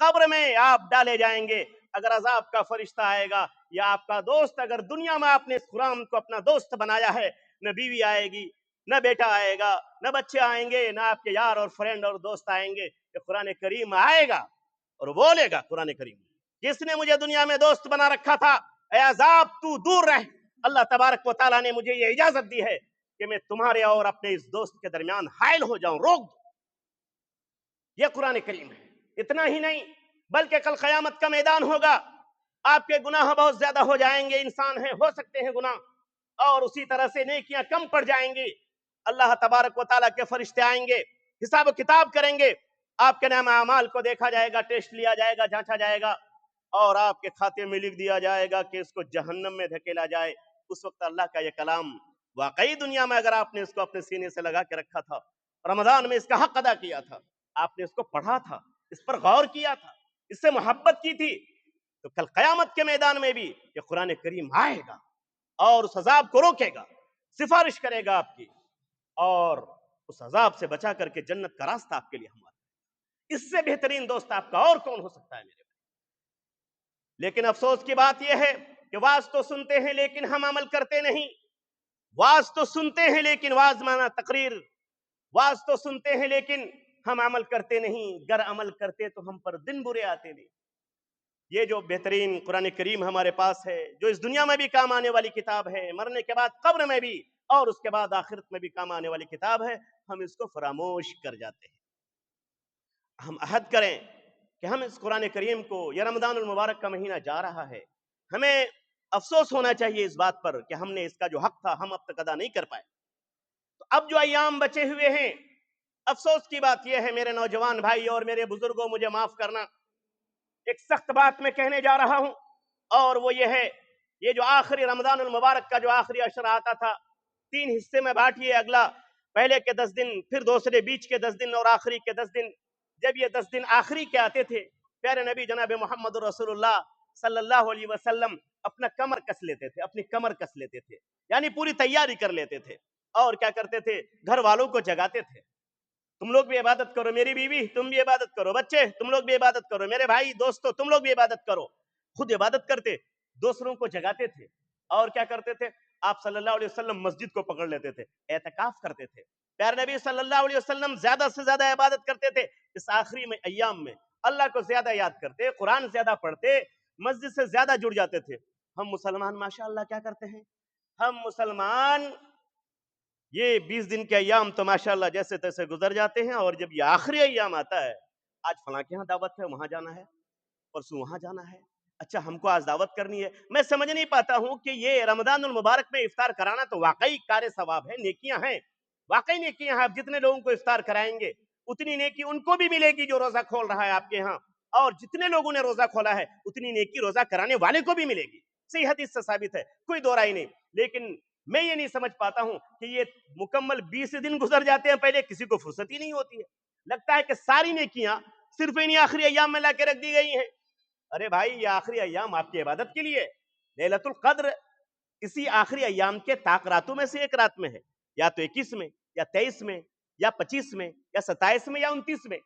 Speaker 2: قبر میں آپ ڈالے جائیں گے، اگر عذاب کا فرشتہ آئے گا یا آپ کا دوست، اگر دنیا میں آپ نے اس قرآن کو اپنا دوست بنایا ہے، نہ بیوی آئے گی، نہ بیٹا آئے گا، نہ بچے آئیں گے، نہ آپ کے یار اور فرینڈ اور دوست آئیں گے، کہ قرآن کریم آئے گا اور بولے گا قرآن کریم، جس نے مجھے دنیا میں دوست بنا رکھا تھا، اے عذاب تو دور رہ، اللہ تبارک و تعالیٰ نے مجھے یہ اجازت دی ہے کہ میں تمہارے اور اپنے اس دوست کے درمیان حائل ہو جاؤں، روک دوں۔ یہ قرآن کریم ہے۔ اتنا ہی نہیں بلکہ کل قیامت کا میدان ہوگا، آپ کے گناہ بہت زیادہ ہو جائیں گے، انسان ہیں، ہو سکتے ہیں گناہ، اور اسی طرح سے نیکیاں کم پڑ جائیں گی۔ اللہ تبارک و تعالیٰ کے فرشتے آئیں گے، حساب و کتاب کریں گے، آپ کے نام اعمال کو دیکھا جائے گا، ٹیسٹ لیا جائے گا، جانچا جائے گا، اور آپ کے کھاتے میں لکھ دیا جائے گا کہ اس کو جہنم میں دھکیلا جائے۔ اس وقت اللہ کا یہ کلام واقعی دنیا میں اگر آپ نے اس کو اپنے سینے سے لگا کے رکھا تھا، رمضان میں اس کا حق ادا کیا تھا، آپ نے اس کو پڑھا تھا، اس پر غور کیا تھا، اس سے محبت کی تھی، تو کل قیامت کے میدان میں بھی یہ قرآن کریم آئے گا اور اس عذاب کو روکے گا، سفارش کرے گا آپ کی، اور اس عذاب سے بچا کر کے جنت کا راستہ آپ کے لیے ہمارا۔ اس سے بہترین دوست آپ کا اور کون ہو سکتا ہے میرے بھائی؟ لیکن افسوس کی بات یہ ہے کہ واز تو سنتے ہیں لیکن ہم عمل کرتے نہیں، واز تو سنتے ہیں لیکن واز مانا تقریر، واز تو سنتے ہیں لیکن ہم عمل کرتے نہیں، گر عمل کرتے تو ہم پر دن برے آتے نہیں۔ یہ جو بہترین قرآن کریم ہمارے پاس ہے، جو اس دنیا میں بھی کام آنے والی کتاب ہے، مرنے کے بعد قبر میں بھی اور اس کے بعد آخرت میں بھی کام آنے والی کتاب ہے، ہم اس کو فراموش کر جاتے ہیں۔ ہم عہد کریں کہ ہم اس قرآن کریم کو، یہ رمضان المبارک کا مہینہ جا رہا ہے، ہمیں افسوس ہونا چاہیے اس بات پر کہ ہم نے اس کا جو حق تھا ہم اب تک ادا نہیں کر پائے۔ تو اب جو ایام بچے ہوئے ہیں، افسوس کی بات یہ ہے میرے نوجوان بھائی اور میرے بزرگوں، مجھے معاف کرنا، ایک سخت بات میں کہنے جا رہا ہوں، اور وہ یہ ہے، یہ جو آخری رمضان المبارک کا جو آخری عشرہ آتا تھا، 3 حصے میں بانٹیے، اگلا پہلے کے 10 دن، پھر دوسرے بیچ کے 10 دن اور آخری کے 10 دن، جب یہ 10 دن آخری کے آتے تھے، پیارے نبی جناب محمد رسول اللہ صلی اللہ علیہ وسلم اپنا کمر کس لیتے تھے، اپنی کمر کس لیتے تھے، یعنی پوری تیاری کر لیتے تھے، اور کیا کرتے تھے، گھر والوں کو جگاتے تھے، تم لوگ بھی عبادت کرو، میری بیوی تم بھی عبادت کرو، بچے تم لوگ بھی عبادت کرو، میرے بھائی دوستو تم لوگ بھی عبادت کرو، خود عبادت کرتے، دوسروں کو جگاتے تھے، اور کیا کرتے تھے، آپ صلی اللہ علیہ وسلم مسجد کو پکڑ لیتے تھے، اعتکاف کرتے تھے، پیارے نبی صلی اللہ علیہ وسلم زیادہ سے زیادہ عبادت کرتے تھے، اس آخری میں ایام میں اللہ کو زیادہ یاد کرتے، قرآن زیادہ پڑھتے، مسجد سے زیادہ جڑ جاتے تھے۔ ہم مسلمان ماشاءاللہ کیا کرتے ہیں، ہم مسلمان یہ 20 دن کے ایام تو ماشاءاللہ جیسے تیسے گزر جاتے ہیں، اور جب یہ آخری ایام آتا ہے، آج فلاں کے ہاں دعوت ہے وہاں جانا ہے، پرسوں وہاں جانا ہے، اچھا ہم کو آج دعوت کرنی ہے، میں سمجھ نہیں پاتا ہوں کہ یہ رمضان المبارک میں افطار کرانا تو واقعی کار ثواب ہے، نیکیاں ہیں، واقعی نیکیاں ہیں، آپ جتنے لوگوں کو افطار کرائیں گے اتنی نیکی ان کو بھی ملے گی جو روزہ کھول رہا ہے آپ کے ہاں، اور جتنے لوگوں نے روزہ کھولا ہے اتنی نیکی روزہ کرانے والے کو بھی ملے گی، صحیح حدیث سے ثابت ہے، کوئی دو رائے نہیں، لیکن میں یہ نہیں سمجھ پاتا ہوں کہ یہ مکمل 20 دن گزر جاتے ہیں، پہلے کسی کو فرصت ہی نہیں ہوتی ہے، لگتا ہے کہ ساری نیکیاں صرف انہی آخری ایام میں لا کے رکھ دی گئی ہیں۔ ارے بھائی یہ آخری ایام آپ کی عبادت کے لیے، لیلۃ القدر اسی آخری ایام کے طاق راتوں میں سے ایک رات میں ہے، یا تو 21 میں یا 23 میں یا 25 میں یا 27 میں یا 29 میں،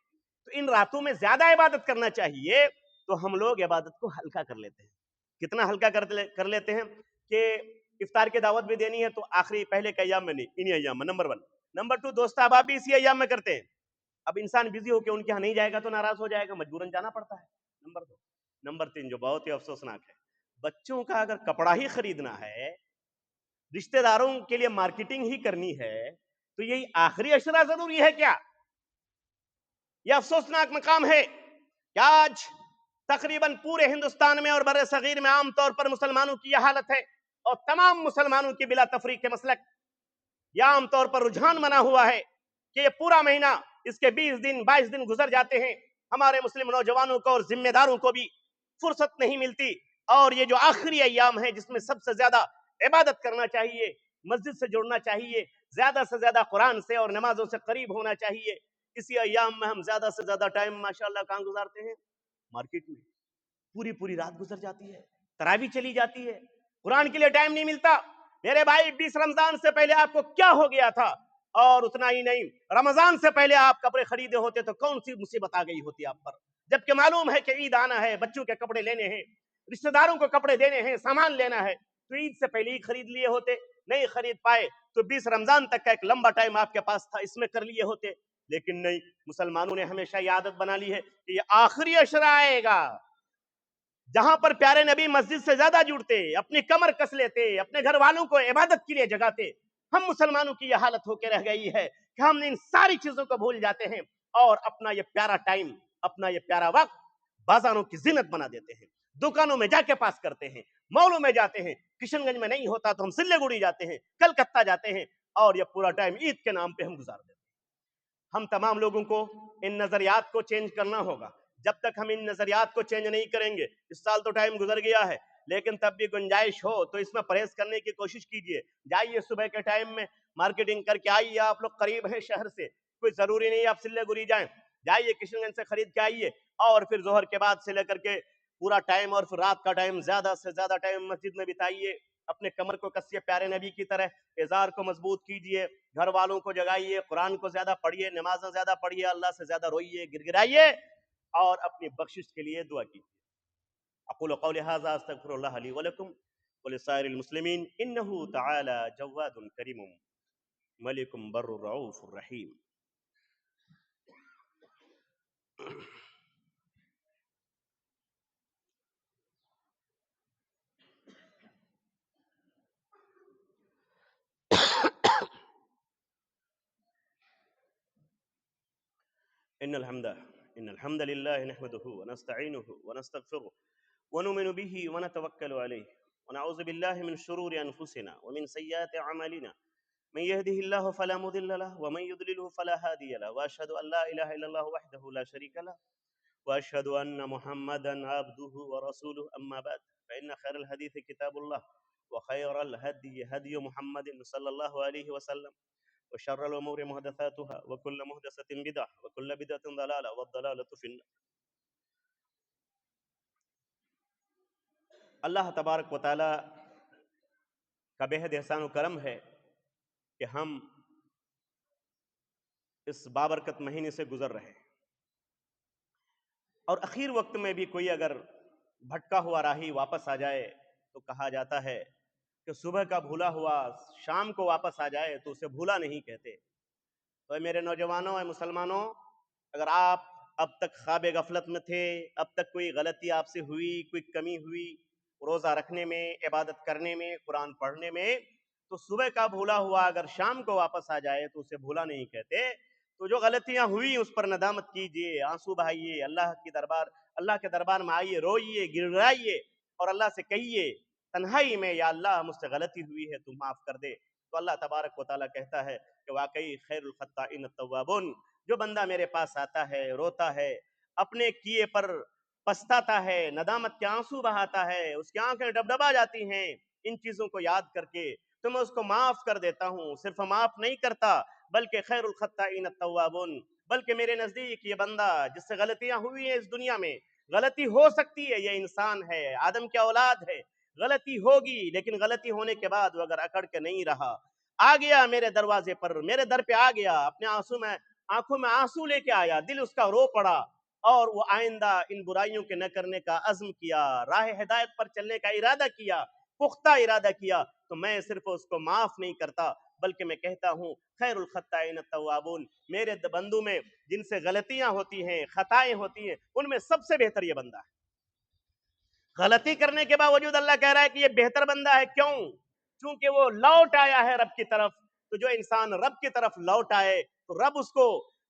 Speaker 2: تو ان راتوں میں زیادہ عبادت کرنا چاہیے، تو ہم لوگ عبادت کو ہلکا کر لیتے ہیں، کتنا ہلکا کر لیتے ہیں کہ افطار کی دعوت بھی دینی ہے تو آخری پہلے کے ایام میں نہیں، انہی ایام میں، نمبر 1، نمبر 2 دوست احباب بھی اسی ایام میں کرتے ہیں، اب انسان بزی ہو کے ان کے یہاں نہیں جائے گا تو ناراض ہو جائے گا، مجبوراً جانا پڑتا ہے، نمبر 2، نمبر 3 جو بہت ہی افسوسناک ہے، بچوں کا اگر کپڑا ہی خریدنا ہے، رشتہ داروں کے لیے مارکیٹنگ ہی کرنی ہے، تو یہی آخری اشرا ضروری ہے کیا؟ یہ افسوسناک مقام ہے کہ آج تقریباً پورے ہندوستان میں اور بر صغیر میں عام طور پر مسلمانوں کی یہ حالت ہے، اور تمام مسلمانوں کی بلا تفریق مسلک یہ عام طور پر رجحان بنا ہوا ہے کہ یہ پورا مہینہ اس کے 20 دن 22 دن گزر جاتے ہیں، ہمارے مسلم نوجوانوں کو اور ذمہ داروں کو بھی فرصت نہیں ملتی، اور یہ جو آخری ایام ہے جس میں سب سے زیادہ عبادت کرنا چاہیے، مسجد سے جڑنا چاہیے، زیادہ سے زیادہ قرآن سے اور نمازوں سے قریب ہونا چاہیے، اسی ایام میں ہم زیادہ سے زیادہ ٹائم ماشاءاللہ کہاں گزارتے ہیں، مارکیٹ میں، پوری پوری رات گزر جاتی ہے، تراویح چلی جاتی ہے، قرآن کے لیے ٹائم نہیں ملتا۔ میرے بھائی 20 رمضان سے پہلے آپ کو کیا ہو گیا تھا، اور اتنا ہی نہیں، رمضان سے پہلے آپ کپڑے خریدے ہوتے تو کون سی مصیبت آ گئی ہوتی آپ پر، جبکہ معلوم ہے کہ عید آنا ہے، بچوں کے کپڑے لینے ہیں، رشتہ داروں کو کپڑے دینے ہیں، سامان لینا ہے، تو عید سے پہلے ہی خرید لیے ہوتے، نہیں خرید پائے تو 20 رمضان تک کا ایک لمبا ٹائم آپ کے پاس تھا، اس میں کر لیے ہوتے، لیکن نہیں، مسلمانوں نے ہمیشہ یہ عادت بنا لی ہے کہ یہ آخری عشرہ آئے گا جہاں پر پیارے نبی مسجد سے زیادہ جڑتے، اپنی کمر کس لیتے، اپنے گھر والوں کو عبادت کے لیے جگاتے، ہم مسلمانوں کی یہ حالت ہو کے رہ گئی ہے کہ ہم ان ساری چیزوں کو بھول جاتے ہیں، اور اپنا یہ پیارا ٹائم، اپنا یہ پیارا وقت بازاروں کی زینت بنا دیتے ہیں، دکانوں میں جا کے پاس کرتے ہیں، مالوں میں جاتے ہیں، کشن گنج میں نہیں ہوتا تو ہم سلے گڑی جاتے ہیں، کلکتہ جاتے ہیں، اور یہ پورا ٹائم عید کے نام پہ ہم گزار دیتے ہیں۔ ہم تمام لوگوں کو ان نظریات کو چینج کرنا ہوگا، جب تک ہم ان نظریات کو چینج نہیں کریں گے، اس سال تو ٹائم گزر گیا ہے، لیکن تب بھی گنجائش ہو تو اس میں پرہیز کرنے کی کوشش کیجئے، جائیے صبح کے ٹائم میں مارکیٹنگ کر کے آئیے، آپ لوگ قریب ہیں شہر سے، کوئی ضروری نہیں آپ سلے گری جائیں، جائیے کشن گنج سے خرید کے آئیے، اور پھر ظہر کے بعد سے لے کر کے پورا ٹائم اور پھر رات کا ٹائم زیادہ سے زیادہ ٹائم مسجد میں بتائیے، اپنے کمر کو کسیے پیارے نبی کی طرح، ازار کو مضبوط کیجئے، گھر والوں کو جگائیے، قرآن کو زیادہ پڑھیے، نمازیں زیادہ پڑھیے، اللہ سے زیادہ روئیے، گر گرائیے، اور اپنی بخشش کے لیے دعا کیجیے۔ اقول قولی ھذا استغفر اللہ لی ولکم ولسائر المسلمین انہ تعالی جواد کریم ملک بر رؤوف رحیم۔ ان الحمد لله نحمده ونستعينه ونستغفره ونؤمن به ونتوكل عليه ونعوذ بالله من شرور انفسنا ومن سيئات اعمالنا من يهده الله فلا مضل له ومن يضلله فلا هادي له واشهد ان لا اله الا الله وحده لا شريك له واشهد ان محمدا عبده ورسوله اما بعد فان خير الحديث كتاب الله وخير الهدي هدي محمد صلى الله عليه وسلم وشر الأمور محدثاتها وكل محدثة بدعة وكل بدعة ضلالة والضلالة في النار۔ اللہ تبارک و تعالی کا بے حد احسان و کرم ہے کہ ہم اس بابرکت مہینے سے گزر رہے ہیں، اور اخیر وقت میں بھی کوئی اگر بھٹکا ہوا راہی واپس آ جائے تو کہا جاتا ہے کہ صبح کا بھولا ہوا شام کو واپس آ جائے تو اسے بھولا نہیں کہتے۔ تو اے میرے نوجوانوں، اے مسلمانوں، اگر آپ اب تک خواب غفلت میں تھے، اب تک کوئی غلطی آپ سے ہوئی، کوئی کمی ہوئی روزہ رکھنے میں، عبادت کرنے میں، قرآن پڑھنے میں، تو صبح کا بھولا ہوا اگر شام کو واپس آ جائے تو اسے بھولا نہیں کہتے۔ تو جو غلطیاں ہوئی اس پر ندامت کیجئے، آنسو بہائیے، اللہ کے دربار میں آئیے، روئیے، گڑگڑائیے اور اللہ سے کہیے تنہائی میں، یا اللہ مجھ سے غلطی ہوئی ہے، تو معاف کر دے۔ تو اللہ تبارک و تعالیٰ کہتا ہے کہ واقعی خیر الخطائین التوابون، جو بندہ میرے پاس آتا ہے، روتا ہے، اپنے کیے پر پچھتاتا ہے، ندامت کے آنسو بہاتا ہے، اس کی آنکھیں ڈبڈبا جاتی ہیں ان چیزوں کو یاد کر کے، تو میں اس کو معاف کر دیتا ہوں۔ صرف معاف نہیں کرتا بلکہ خیر الخطائین التوابون، بلکہ میرے نزدیک یہ بندہ جس سے غلطیاں ہوئی ہیں اس دنیا میں، غلطی ہو سکتی ہے، یہ انسان ہے، آدم کی اولاد ہے، غلطی ہوگی، لیکن غلطی ہونے کے بعد وہ اگر اکڑ کے نہیں رہا، آ گیا میرے دروازے پر، میرے در پہ آ گیا، اپنے آنکھوں میں آنسو لے کے آیا، دل اس کا رو پڑا، اور وہ آئندہ ان برائیوں کے نہ کرنے کا عزم کیا، راہ ہدایت پر چلنے کا ارادہ کیا، پختہ ارادہ کیا، تو میں صرف اس کو معاف نہیں کرتا بلکہ میں کہتا ہوں خیر الخطائین التوابون، میرے بندوں میں جن سے غلطیاں ہوتی ہیں، خطائیں ہوتی ہیں، ان میں سب سے بہتر یہ بندہ ہے۔ غلطی کرنے کے باوجود اللہ کہہ رہا ہے کہ یہ بہتر بندہ ہے، کیوں؟ چونکہ وہ لوٹ آیا ہے رب کی طرف۔ تو جو انسان رب کی طرف لوٹ آئے تو رب اس کو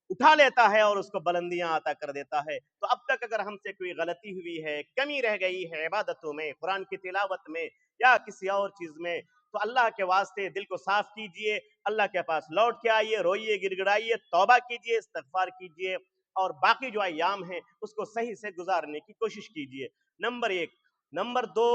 Speaker 2: اٹھا لیتا ہے اور اس کو بلندیاں عطا کر دیتا ہے۔ تو اب تک اگر ہم سے کوئی غلطی ہوئی ہے، کمی رہ گئی ہے عبادتوں میں، قرآن کی تلاوت میں یا کسی اور چیز میں، تو اللہ کے واسطے دل کو صاف کیجئے، اللہ کے پاس لوٹ کے آئیے، روئیے، گڑ گڑائیے، توبہ کیجئے، استغفار کیجئے، اور باقی جو ایام ہیں اس کو صحیح سے گزارنے کی کوشش کیجئے۔ نمبر ایک۔ نمبر دو،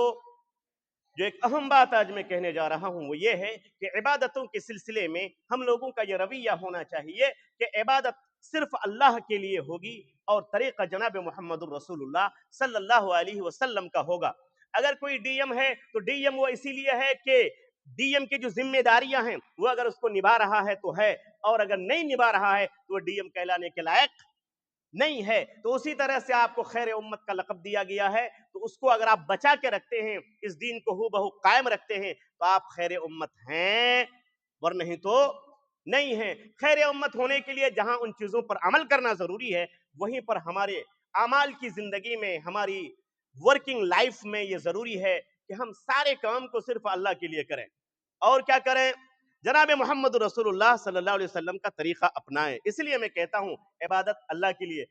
Speaker 2: جو ایک اہم بات آج میں کہنے جا رہا ہوں وہ یہ ہے کہ عبادتوں کے سلسلے میں ہم لوگوں کا یہ رویہ ہونا چاہیے کہ عبادت صرف اللہ کے لیے ہوگی اور طریقہ جناب محمد الرسول اللہ صلی اللہ علیہ وسلم کا ہوگا۔ اگر کوئی ڈی ایم ہے تو ڈی ایم وہ اسی لیے ہے کہ ڈی ایم کی جو ذمہ داریاں ہیں وہ اگر اس کو نبھا رہا ہے تو ہے، اور اگر نہیں نبھا رہا ہے تو وہ ڈی ایم کہلانے کے لائق نہیں ہے۔ تو اسی طرح سے آپ کو خیر امت کا لقب دیا گیا ہے، تو اس کو اگر آپ بچا کے رکھتے ہیں، اس دین کو ہو بہو قائم رکھتے ہیں، تو آپ خیر امت ہیں، ورنہ نہیں تو نہیں ہے۔ خیر امت ہونے کے لیے جہاں ان چیزوں پر عمل کرنا ضروری ہے، وہیں پر ہمارے اعمال کی زندگی میں، ہماری ورکنگ لائف میں یہ ضروری ہے کہ ہم سارے کام کو صرف اللہ کے لیے کریں۔ اور کیا کریں؟ جناب محمد رسول اللہ صلی اللہ علیہ وسلم کا طریقہ اپنائیں۔ اس لیے میں کہتا ہوں عبادت اللہ کے لیے،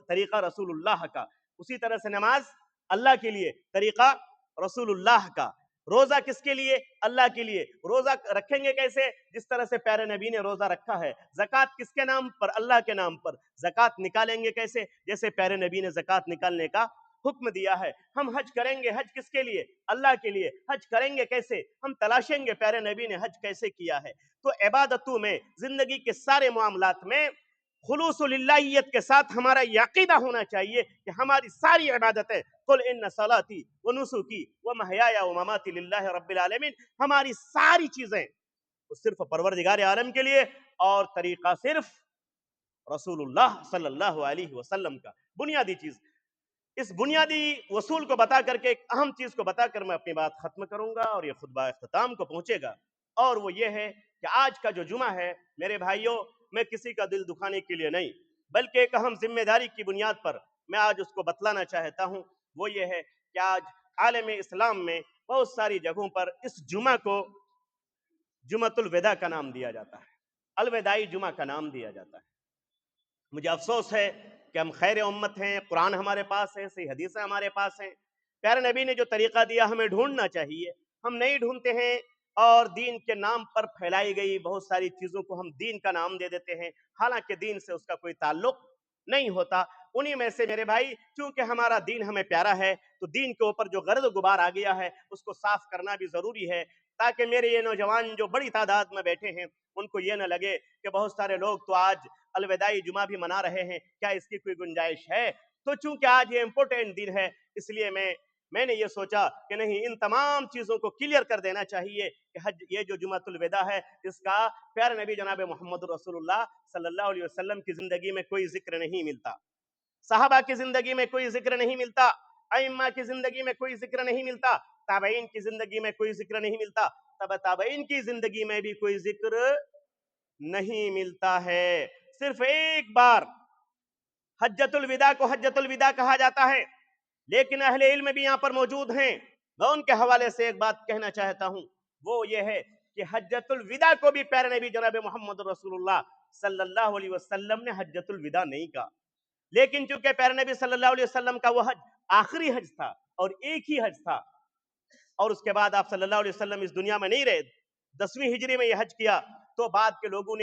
Speaker 2: طریقہ رسول اللہ کا، اسی طرح سے نماز اللہ کے لیے، طریقہ رسول اللہ کا، روزہ کس کے لیے؟ اللہ کے لیے۔ روزہ رکھیں گے کیسے؟ جس طرح سے پیارے نبی نے روزہ رکھا ہے۔ زکوٰۃ کس کے نام پر؟ اللہ کے نام پر۔ زکوٰۃ نکالیں گے کیسے؟ جیسے پیارے نبی نے زکوٰۃ نکالنے کا حکم دیا ہے۔ ہم حج کریں گے، حج کس کے لیے؟ اللہ کے لیے۔ حج کریں گے کیسے؟ ہم تلاشیں گے پیارے نبی نے حج کیسے کیا ہے۔ تو عبادتوں میں، زندگی کے سارے معاملات میں خلوص للہیت کے ساتھ ہمارا یہ عقیدہ ہونا چاہیے کہ ہماری ساری عبادتیں، قل ان صلاتی ونسکی ومحیایا ومماتی للہ رب العالمین، ہماری ساری چیزیں وہ صرف پروردگار عالم کے لیے، اور طریقہ صرف رسول اللہ صلی اللہ علیہ وسلم کا۔ بنیادی چیز، اس بنیادی اصول کو بتا کر کے، ایک اہم چیز کو بتا کر میں اپنی بات ختم کروں گا اور یہ خطبہ اختتام کو پہنچے گا، اور وہ یہ ہے کہ آج کا جو جمعہ ہے میرے بھائیوں، میں کسی کا دل دکھانے کے لیے نہیں بلکہ ایک اہم ذمہ داری کی بنیاد پر میں آج اس کو بتلانا چاہتا ہوں۔ وہ یہ ہے کہ آج عالم اسلام میں بہت ساری جگہوں پر اس جمعہ کو جمعۃ الوداع کا نام دیا جاتا ہے، الوداعی جمعہ کا نام دیا جاتا ہے۔ مجھے افسوس ہے کہ ہم خیر امت ہیں، قرآن ہمارے پاس ہے، صحیح حدیثیں ہمارے پاس ہیں، پیارے نبی نے جو طریقہ دیا ہمیں ڈھونڈنا چاہیے، ہم نہیں ڈھونڈتے ہیں، اور دین کے نام پر پھیلائی گئی بہت ساری چیزوں کو ہم دین کا نام دے دیتے ہیں، حالانکہ دین سے اس کا کوئی تعلق نہیں ہوتا۔ انہی میں سے میرے بھائی، چونکہ ہمارا دین ہمیں پیارا ہے، تو دین کے اوپر جو غرض و غبار آ گیا ہے اس کو صاف کرنا بھی ضروری ہے۔ تاکہ میرے یہ نوجوان جو بڑی تعداد میں بیٹھے ہیں ان کو یہ نہ لگے کہ بہت سارے لوگ تو آج الوداعی جمعہ بھی منا رہے ہیں، کیا اس کی کوئی گنجائش ہے؟ تو چونکہ آج یہ امپورٹنٹ دن ہے، اس لیے میں نے یہ سوچا کہ نہیں، ان تمام چیزوں کو کلیئر کر دینا چاہیے کہ حج، یہ جو جمعۃ الوداع ہے، اس کا پیارے نبی جناب محمد رسول اللہ صلی اللہ علیہ وسلم کی زندگی میں کوئی ذکر نہیں ملتا، صحابہ کی زندگی میں کوئی ذکر نہیں ملتا، ائمہ کی زندگی میں کوئی ذکر نہیں ملتا، تابعین کی زندگی میں کوئی ذکر نہیں ملتا، تابعین کی زندگی میں بھی کوئی ذکر نہیں ملتا ہے۔ صرف ایک بار حجۃ الوداع کو حجۃ الوداع کہا جاتا ہے، لیکن اہل علم بھی یہاں پر موجود ہیں، میں ان کے حوالے سے ایک بات کہنا چاہتا ہوں، وہ یہ ہے کہ حجۃ الوداع کو بھی پیارے نبی جناب محمد رسول اللہ صلی اللہ علیہ وسلم نے حجۃ الوداع نہیں کہا، لیکن چونکہ پیارے نبی صلی اللہ علیہ وسلم کا وہ حج آخری حج تھا اور ایک ہی حج تھا، اور اس کے بعد آپ صلی اللہ علیہ وسلم اس دنیا میں نہیں رہے، 10ویں ہجری میں یہ حج کیا، تو بعد کے لوگوں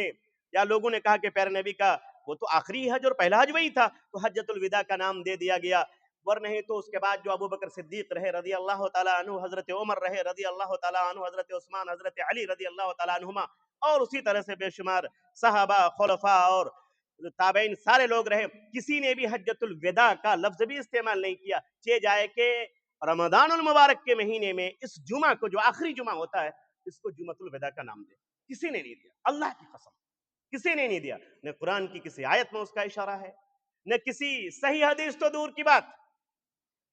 Speaker 2: نے کہا کہ پیارے نبی کا وہ تو آخری حج اور پہلا حج وہی تھا، تو حجۃ الوداع کا نام دے دیا گیا، ورنہ تو اس کے بعد جو ابو بکر صدیق رہے رضی اللہ تعالیٰ عنہ، حضرت عمر رہے رضی اللہ تعالیٰ عنہ، حضرت عثمان، حضرت علی رضی اللہ تعالیٰ عنہما، اور اسی طرح سے بے شمار صحابہ، خلفاء اور تابعین سارے لوگ رہے، کسی نے بھی حجۃ الوداع کا لفظ بھی استعمال نہیں کیا، چاہے جائے کہ رمضان المبارک کے مہینے میں اس جمعہ کو جو آخری جمعہ ہوتا ہے اس کو جمعۃ الوداع کا نام دے، کسی نے نہیں دیا، اللہ کی قسم کسی نے نہیں دیا، نہ قرآن کی کسی آیت میں اس کا اشارہ ہے، نہ کسی صحیح حدیث تو دور کی بات،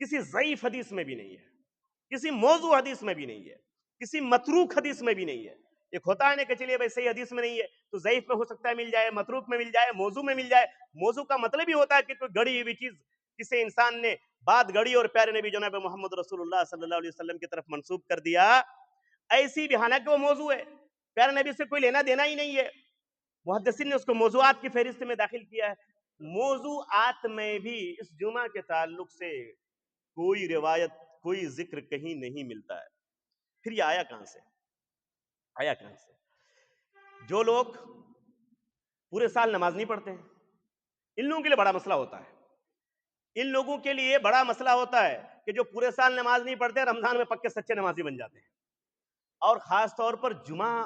Speaker 2: کسی ضعیف حدیث میں بھی نہیں ہے، کسی موضوع حدیث میں بھی نہیں ہے، کسی متروک حدیث میں بھی نہیں ہے۔ ایک ہوتا ہے نا کہ چلیے بھائی صحیح حدیث میں نہیں ہے تو ضعیف میں ہو سکتا ہے مل جائے، متروک میں مل جائے، موضوع میں مل جائے، موضوع کا مطلب ہی ہوتا ہے کہ کوئی گڑی ہوئی چیز کسی انسان نے بات گڑی اور پیارے نبی جناب محمد رسول اللہ صلی اللہ علیہ وسلم کی طرف منسوب کر دیا، ایسی بھی، حالانکہ وہ موضوع ہے، پیارے نبی سے کوئی لینا دینا ہی نہیں ہے، محدثین نے اس کو موضوعات کی فہرست میں داخل کیا ہے، موضوعات میں بھی اس جمعہ کے تعلق سے کوئی روایت، کوئی ذکر کہیں نہیں ملتا ہے، پھر یہ آیا کہاں سے؟ آیا کہاں سے؟ جو لوگ پورے سال نماز نہیں پڑھتے ہیں، ان لوگوں کے لیے بڑا مسئلہ ہوتا ہے، ان لوگوں کے لیے بڑا مسئلہ ہوتا ہے کہ جو پورے سال نماز نہیں پڑھتے، رمضان میں پکے سچے نمازی بن جاتے ہیں، اور خاص طور پر جمعہ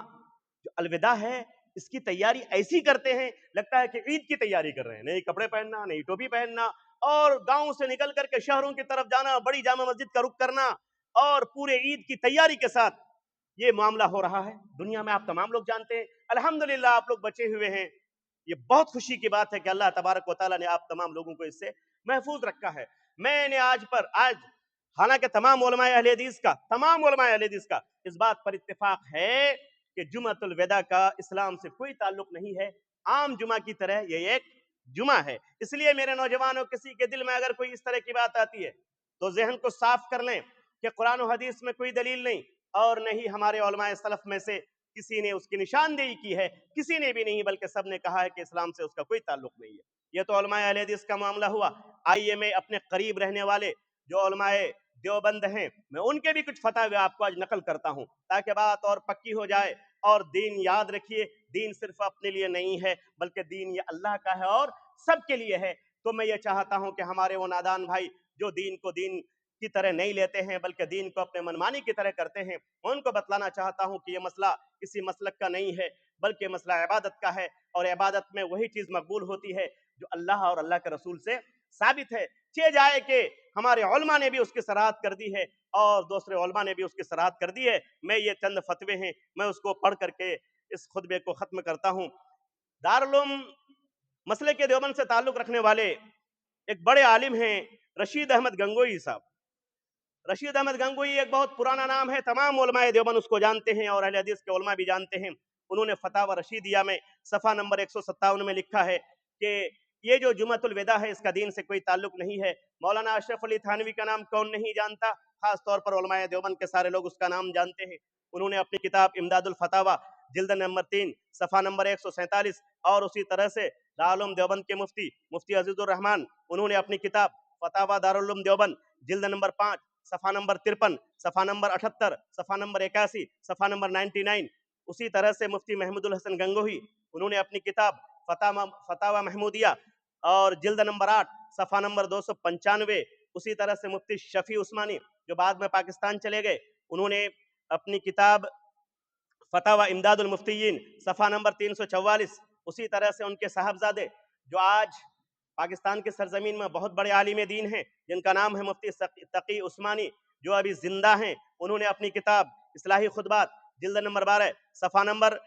Speaker 2: جو الوداع ہے اس کی تیاری ایسی کرتے ہیں، لگتا ہے کہ عید کی تیاری کر رہے ہیں، نئی کپڑے پہننا، نئی ٹوپی پہننا، اور گاؤں سے نکل کر کے شہروں کی طرف جانا، بڑی جامع مسجد کا رخ کرنا، اور پورے عید کی تیاری کے ساتھ یہ معاملہ ہو رہا ہے دنیا میں، آپ تمام لوگ جانتے ہیں، الحمدللہ آپ لوگ بچے ہوئے ہیں، یہ بہت خوشی کی بات ہے کہ اللہ تبارک و تعالیٰ نے آپ تمام لوگوں کو اس سے محفوظ رکھا ہے۔ میں نے آج حالانکہ تمام علماء اہل حدیث کا اس بات پر اتفاق ہے کہ جمعۃ الوداع کا اسلام سے کوئی تعلق نہیں ہے، عام جمعہ کی طرح یہ ایک جمعہ ہے، اس لیے میرے نوجوانوں، کسی کے دل میں اگر کوئی اس طرح کی بات آتی ہے تو ذہن کو صاف کر لیں کہ قرآن و حدیث میں کوئی دلیل نہیں، اور نہیں ہمارے علماء سلف میں سے کسی نے اس کی نشاندہی کی ہے، کسی نے بھی نہیں، بلکہ سب نے کہا ہے کہ اسلام سے اس کا کوئی تعلق نہیں ہے۔ یہ تو علماء اہل حدیث کا معاملہ ہوا، آئیے میں اپنے قریب رہنے والے جو علماء دیوبند ہیں، میں ان کے بھی کچھ فتاوی آپ کو آج نقل کرتا ہوں تاکہ بات اور پکی ہو جائے، اور دین یاد رکھیے، دین صرف اپنے لیے نہیں ہے بلکہ دین یہ اللہ کا ہے اور سب کے لیے ہے۔ تو میں یہ چاہتا ہوں کہ ہمارے وہ نادان بھائی جو دین کو دین کی طرح نہیں لیتے ہیں بلکہ دین کو اپنے منمانی کی طرح کرتے ہیں، ان کو بتلانا چاہتا ہوں کہ یہ مسئلہ کسی مسلک کا نہیں ہے بلکہ مسئلہ عبادت کا ہے، اور عبادت میں وہی چیز مقبول ہوتی ہے جو اللہ اور اللہ کے رسول سے ثابت ہے، چہ جائے کہ ہمارے علماء نے بھی اس کی صراحت کر دی ہے اور دوسرے علماء نے بھی اس کی صراحت کر دی ہے۔ میں یہ چند فتوے ہیں، میں اس کو پڑھ کر کے اس خطبے کو ختم کرتا ہوں۔ دارالعلوم مسلک کے دیوبند سے تعلق رکھنے والے ایک بڑے عالم ہیں رشید احمد گنگوئی صاحب۔ رشید احمد گنگوئی ایک بہت پرانا نام ہے، تمام علماء دیوبند اس کو جانتے ہیں اور اہل حدیث کے علماء بھی جانتے ہیں۔ انہوں نے فتاوی رشیدیہ میں صفحہ نمبر 157 میں لکھا ہے کہ یہ جو جمعۃ الوداع ہے اس کا دین سے کوئی تعلق نہیں ہے۔ مولانا اشرف علی تھانوی کا نام کون نہیں جانتا، خاص طور پر علماء دیوبند کے سارے لوگ اس کا نام جانتے ہیں۔ انہوں نے اپنی کتاب امداد الفتاوی جلد نمبر 3 صفحہ نمبر 147، اور اسی طرح سے دارالعلوم دیوبند کے مفتی عزیز الرحمان، انہوں نے اپنی کتاب فتاوی دارالعلوم دیوبند جلد نمبر 5 صفحہ نمبر 53، صفحہ نمبر 78، صفحہ نمبر 81، صفحہ نمبر 99، اسی طرح سے مفتی محمود الحسن گنگوہی، انہوں نے اپنی کتاب فتاوی محمودیہ اور جلد نمبر 8 صفحہ نمبر 295، اسی طرح سے مفتی شفیع عثمانی جو بعد میں پاکستان چلے گئے، انہوں نے اپنی کتاب فتاوی امداد المفتیین صفحہ نمبر 344. اسی طرح سے ان کے صاحبزادے جو آج پاکستان کے سرزمین میں بہت بڑے عالم دین ہیں، جن کا نام ہے مفتی تقی عثمانی، جو ابھی زندہ ہیں، انہوں نے اپنی کتاب اصلاحی خطبات جلد نمبر 12 صفحہ نمبر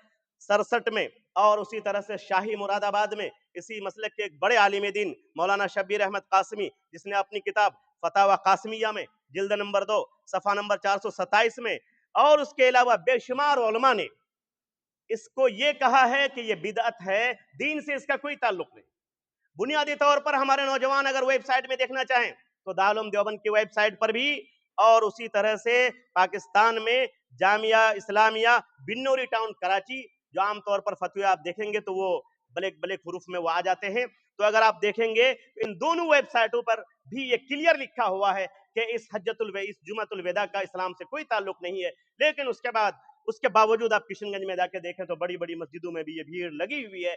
Speaker 2: 67 میں، اور اسی طرح سے شاہی مراد آباد میں اسی مسلک کے ایک بڑے عالم دین مولانا شبیر احمد قاسمی، جس نے اپنی کتاب فتاوی قاسمیہ میں جلد نمبر 2 صفحہ نمبر 427 میں، اور اس کے علاوہ بے شمار علماء نے اس کو یہ کہا ہے کہ یہ بدعت ہے، دین سے اس کا کوئی تعلق نہیں۔ بنیادی طور پر ہمارے نوجوان اگر ویب سائٹ میں دیکھنا چاہیں تو دارالعلوم دیوبند کی ویب سائٹ پر بھی، اور اسی طرح سے پاکستان میں جامعہ اسلامیہ بنوری ٹاؤن کراچی، جو عام طور پر فتوی آپ دیکھیں گے تو وہ بلیک بلیک حروف میں وہ آ جاتے ہیں، تو اگر آپ دیکھیں گے ان دونوں ویب سائٹوں پر بھی یہ کلیئر لکھا ہوا ہے کہ اس جمعۃ الوداع کا اسلام سے کوئی تعلق نہیں ہے۔ لیکن اس کے باوجود آپ کشن گنج میں جا کے دیکھیں تو بڑی بڑی مسجدوں میں بھی یہ بھیڑ لگی ہوئی ہے۔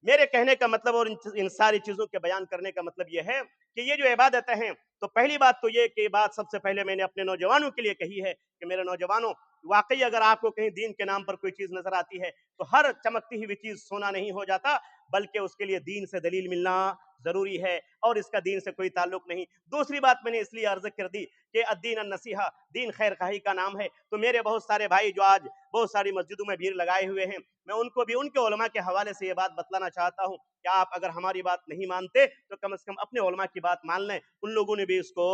Speaker 2: میرے کہنے کا مطلب اور ان ساری چیزوں کے بیان کرنے کا مطلب یہ ہے کہ یہ جو عبادتیں ہیں، تو پہلی بات تو یہ کہ بات سب سے پہلے میں نے اپنے نوجوانوں کے لیے کہی ہے کہ میرے نوجوانوں، واقعی اگر آپ کو کہیں دین کے نام پر کوئی چیز نظر آتی ہے تو ہر چمکتی ہوئی چیز سونا نہیں ہو جاتا، بلکہ اس کے لیے دین سے دلیل ملنا ضروری ہے، اور اس کا دین سے کوئی تعلق نہیں۔ دوسری بات میں نے اس لیے عرض کر دی کہ الدین النصیحہ، دین خیر خواہی کا نام ہے، تو میرے بہت سارے بھائی جو آج بہت ساری مسجدوں میں بھیڑ لگائے ہوئے ہیں، میں ان کو بھی ان کے علماء کے حوالے سے یہ بات بتلانا چاہتا ہوں کہ آپ اگر ہماری بات نہیں مانتے تو کم از کم اپنے علماء کی بات مان لیں، ان لوگوں نے بھی اس کو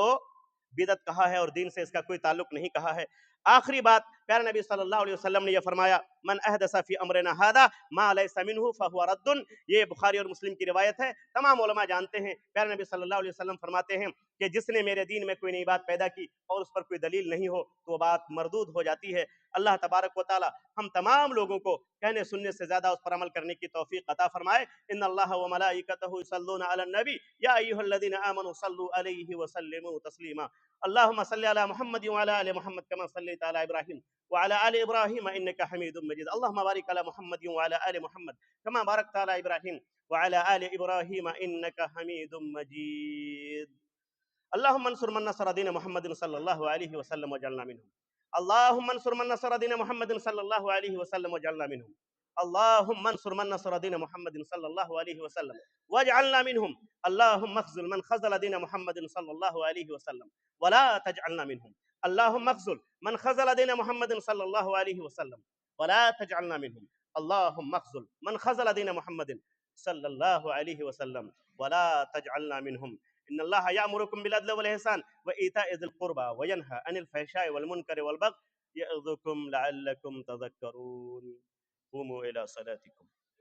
Speaker 2: بدعت کہا ہے اور دین سے اس کا کوئی تعلق نہیں کہا ہے۔ آخری بات، پیارے نبی صلی اللہ علیہ وسلم نے یہ فرمایا، من احدث فی امرنا ھذا ما لیس منہ فہو رد، یہ بخاری اور مسلم کی روایت ہے، تمام علماء جانتے ہیں، پیارے نبی صلی اللہ علیہ وسلم فرماتے ہیں کہ جس نے میرے دین میں کوئی نئی بات پیدا کی اور اس پر کوئی دلیل نہیں ہو تو وہ بات مردود ہو جاتی ہے۔ اللہ تبارک و تعالی ہم تمام لوگوں کو کہنے سننے سے زیادہ اس پر عمل کرنے کی توفیق عطا فرمائے۔ ان اللہ و ملائکتہ یصلون علی النبی یا ایھا الذین آمنوا صلوا علیہ وسلموا تسلیما۔ اللهم صل على محمد وعلى ال محمد كما صليت على ابراهيم وعلى ال ابراهيم انك حميد مجيد، اللهم بارك على محمد وعلى ال محمد كما باركت على ابراهيم وعلى ال ابراهيم انك حميد مجيد۔ اللهم انصر من نصر دين محمد صلى الله عليه وسلم واجعلنا منهم، اللهم انصر من نصر دين محمد صلى الله عليه وسلم واجعلنا منهم، اللهم انصر من نصر دين محمد صلى الله عليه وسلم واجعلنا منهم، اللهم اخذل من خذل دين محمد صلى الله عليه وسلم ولا تجعلنا منهم، اللهم اخذل من خذل دين محمد صلى الله عليه وسلم ولا تجعلنا منهم، اللهم اخذل من خذل دين محمد صلى الله عليه وسلم ولا تجعلنا منهم۔ ان الله يأمركم بالعدل والإحسان وإيتاء ذي القربى وينهى عن الفحشاء والمنكر والبغي يعظكم لعلكم تذكرون۔ قوموا إلى صلاتكم۔